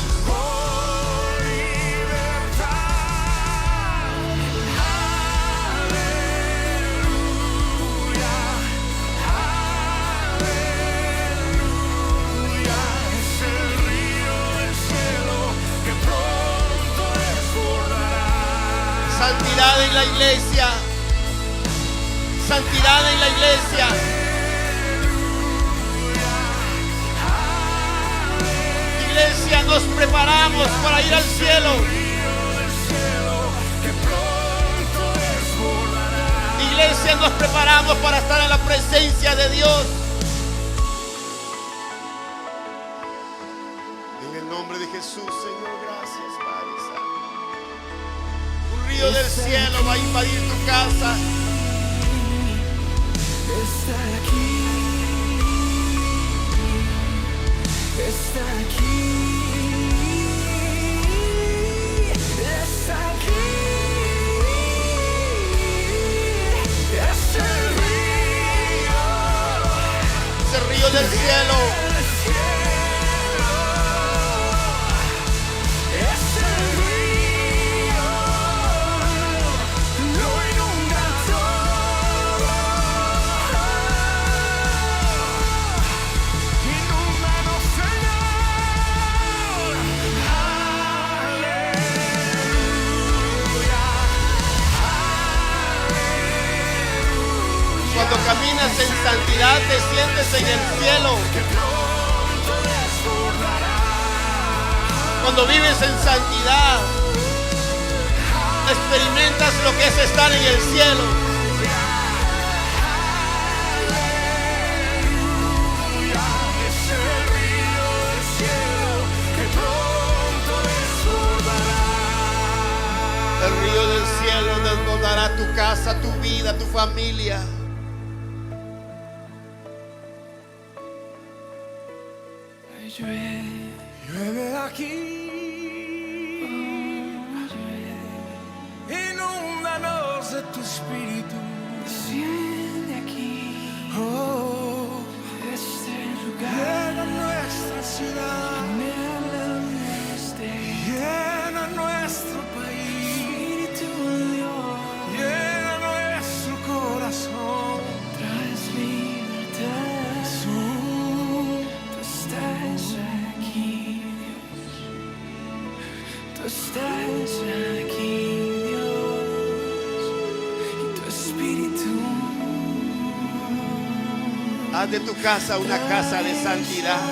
Santidad en la iglesia. Santidad en la iglesia. Iglesia, nos preparamos para ir al cielo. Iglesia, nos preparamos para estar en la presencia de Dios. En el nombre de Jesús, Señor, gracias, Padre Santo. río del cielo va a invadir tu casa. Está aquí, está aquí, está aquí, es el Río del cielo. Es el río, lo inunda todo, inúndanos, Señor, aleluya, aleluya. Cuando caminas en santidad te sientes en el cielo. Cuando vives en santidad experimentas lo que es estar en el cielo. Es el río del cielo que pronto desbordará. El río del cielo desbordará tu casa, tu vida, tu familia. Llueve aquí, inúndanos de tu espíritu. Desciende aquí, oh, este lugar. Llena nuestra ciudad, llena nuestro país, Espíritu Dios. Llena nuestro corazón. Traes libertad, Jesús. Tú estás aquí, Dios. Tú estás aquí, Dios. Y tu espíritu Haz de tu casa una casa de santidad.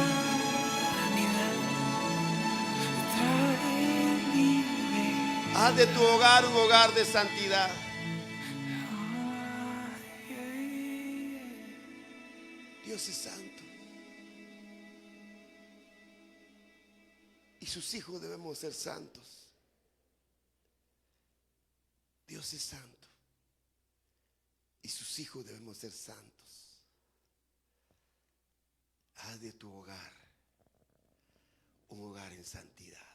Haz de tu hogar un hogar de santidad. Dios es santo. Y sus hijos debemos ser santos. Dios es santo. Y sus hijos debemos ser santos. Haz de tu hogar un hogar en santidad.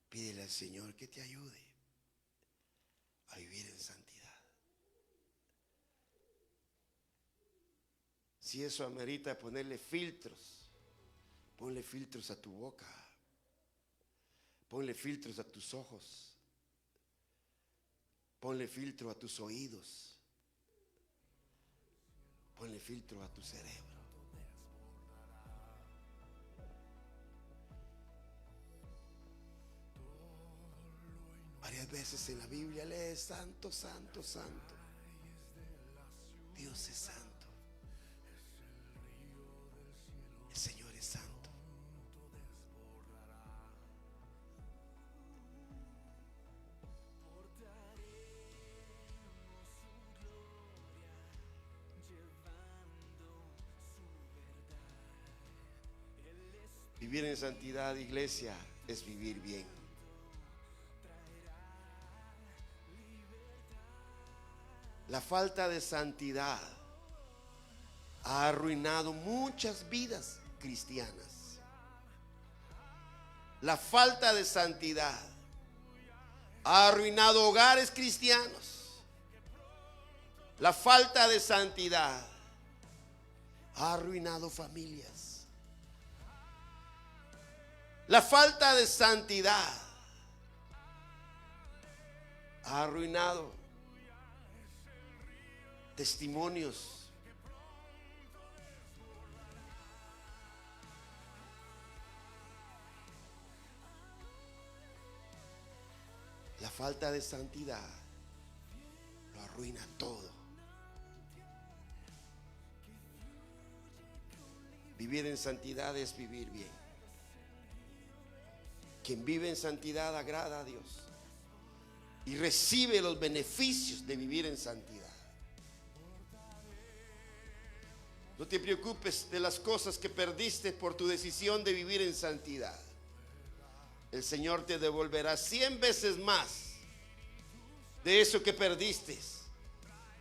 Pídele al Señor que te ayude a vivir en santidad. Si eso amerita ponerle filtros, ponle filtros a tu boca, ponle filtros a tus ojos, ponle filtro a tus oídos, ponle filtro a tu cerebro. Varias veces en la Biblia lees santo, santo, santo. Dios es santo. El Señor es santo. Vivir en santidad, iglesia, es vivir bien. La falta de santidad ha arruinado muchas vidas cristianas. La falta de santidad ha arruinado hogares cristianos. La falta de santidad ha arruinado familias. La falta de santidad ha arruinado testimonios. La falta de santidad lo arruina todo. Vivir en santidad es vivir bien. Quien vive en santidad agrada a Dios y recibe los beneficios de vivir en santidad. No te preocupes de las cosas que perdiste por tu decisión de vivir en santidad. El Señor te devolverá 100 veces más de eso que perdiste.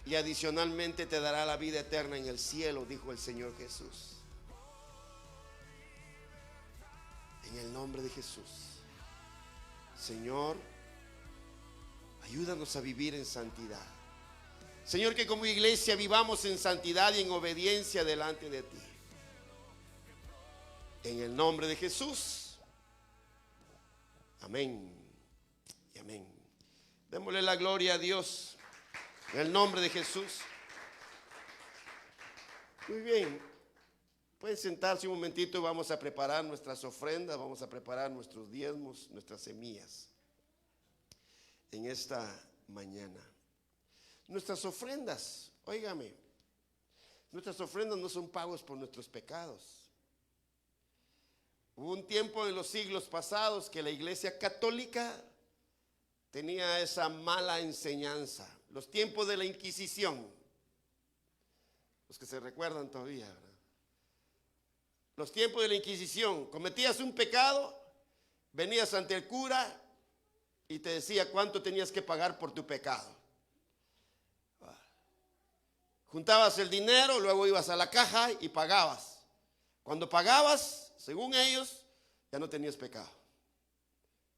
Y adicionalmente te dará la vida eterna en el cielo, dijo el Señor Jesús. En el nombre de Jesús. Señor, ayúdanos a vivir en santidad. Señor, que como iglesia vivamos en santidad y en obediencia delante de ti. En el nombre de Jesús. Amén y amén. Démosle la gloria a Dios. En el nombre de Jesús. Muy bien. Pueden sentarse un momentito. Vamos a preparar nuestras ofrendas. Vamos a preparar nuestros diezmos, nuestras semillas. En esta mañana. Nuestras ofrendas, óigame, nuestras ofrendas no son pagos por nuestros pecados. Hubo un tiempo en los siglos pasados que la Iglesia Católica tenía esa mala enseñanza. Los tiempos de la Inquisición, los que se recuerdan todavía, ¿verdad? Los tiempos de la Inquisición, cometías un pecado, venías ante el cura y te decía cuánto tenías que pagar por tu pecado. Juntabas el dinero, luego ibas a la caja y pagabas. Cuando pagabas, según ellos, ya no tenías pecado.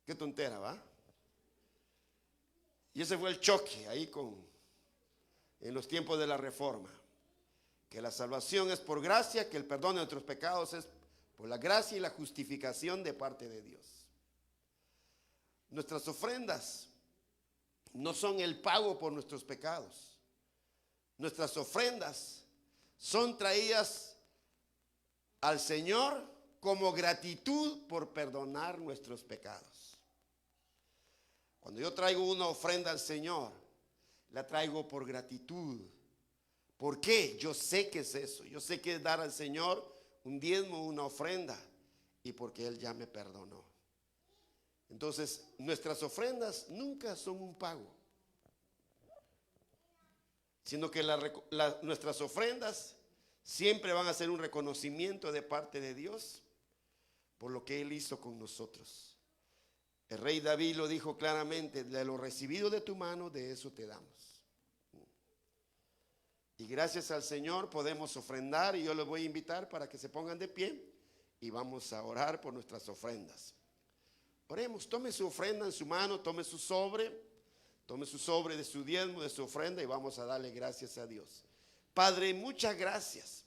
Qué tontera, ¿va? Y ese fue el choque ahí en los tiempos de la Reforma. Que la salvación es por gracia, que el perdón de nuestros pecados es por la gracia y la justificación de parte de Dios. Nuestras ofrendas no son el pago por nuestros pecados. Nuestras ofrendas son traídas al Señor como gratitud por perdonar nuestros pecados. Cuando yo traigo una ofrenda al Señor, la traigo por gratitud. ¿Por qué? Yo sé que es eso. Yo sé que es dar al Señor un diezmo, una ofrenda, y porque Él ya me perdonó. Entonces, nuestras ofrendas nunca son un pago, sino que nuestras ofrendas siempre van a ser un reconocimiento de parte de Dios por lo que Él hizo con nosotros. El rey David lo dijo claramente: de lo recibido de tu mano, de eso te damos. Y gracias al Señor podemos ofrendar, y yo les voy a invitar para que se pongan de pie y vamos a orar por nuestras ofrendas. Oremos. Tome su ofrenda en su mano, tome su sobre de su diezmo, de su ofrenda, y vamos a darle gracias a Dios. Padre, muchas gracias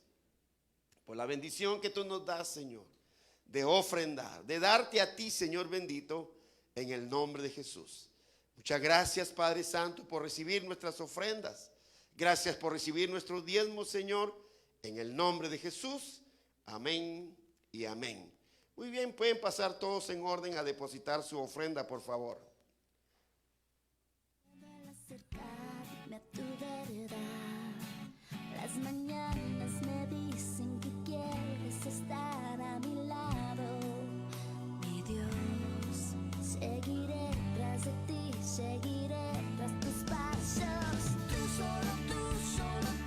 por la bendición que tú nos das, Señor, de ofrendar, de darte a ti, Señor bendito, en el nombre de Jesús. Muchas gracias, Padre Santo, por recibir nuestras ofrendas. Gracias por recibir nuestros diezmos, Señor, en el nombre de Jesús. Amén y amén. Muy bien, pueden pasar todos en orden a depositar su ofrenda, por favor. Acercarme a tu verdad. Las mañanas me dicen que quieres estar a mi lado. Mi Dios, seguiré tras de ti, seguiré tras tus pasos. Solo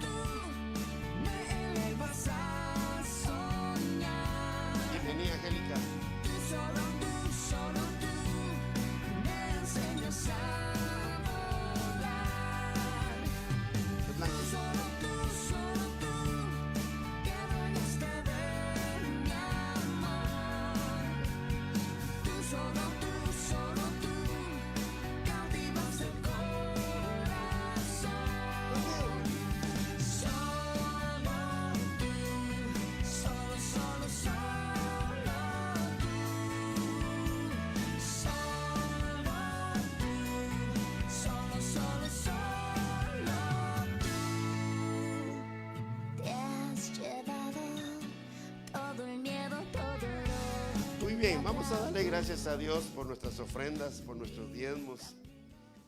tú, me elevas a soñar. Bienvenida, Angélica. Solo tú, me enseñas a Solo tú, que dueñaste de mi amor. Solo tú, cautivas el corazón. Solo tú, solo tú. Bien, vamos a darle gracias a Dios por nuestras ofrendas, por nuestros diezmos.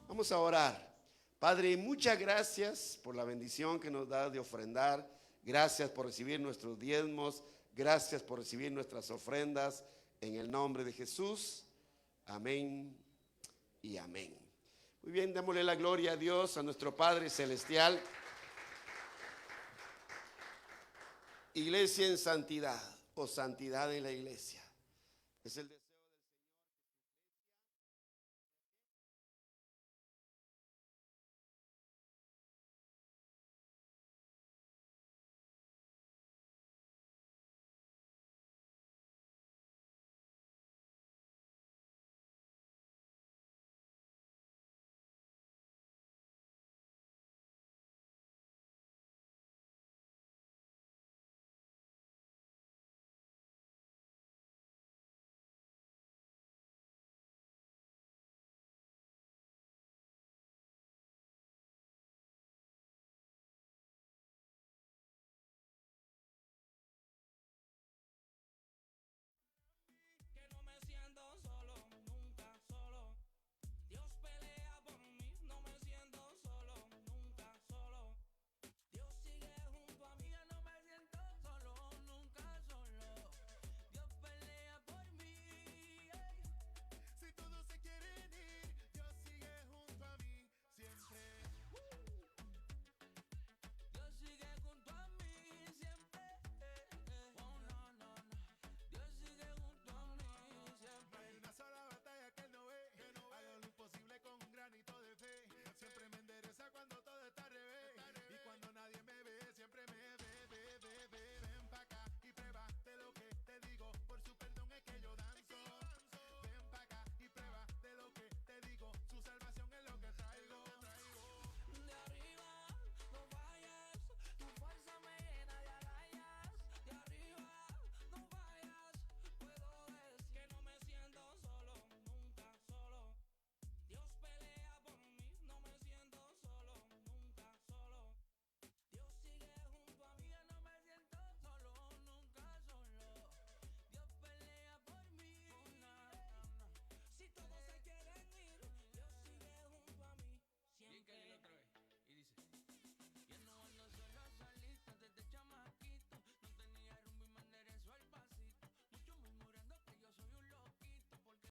Vamos a orar. Padre, muchas gracias por la bendición que nos da de ofrendar. Gracias por recibir nuestros diezmos. Gracias por recibir nuestras ofrendas. En el nombre de Jesús. Amén y amén. Muy bien, démosle la gloria a Dios, a nuestro Padre Celestial. Iglesia en santidad o santidad en la iglesia. Es el deseo.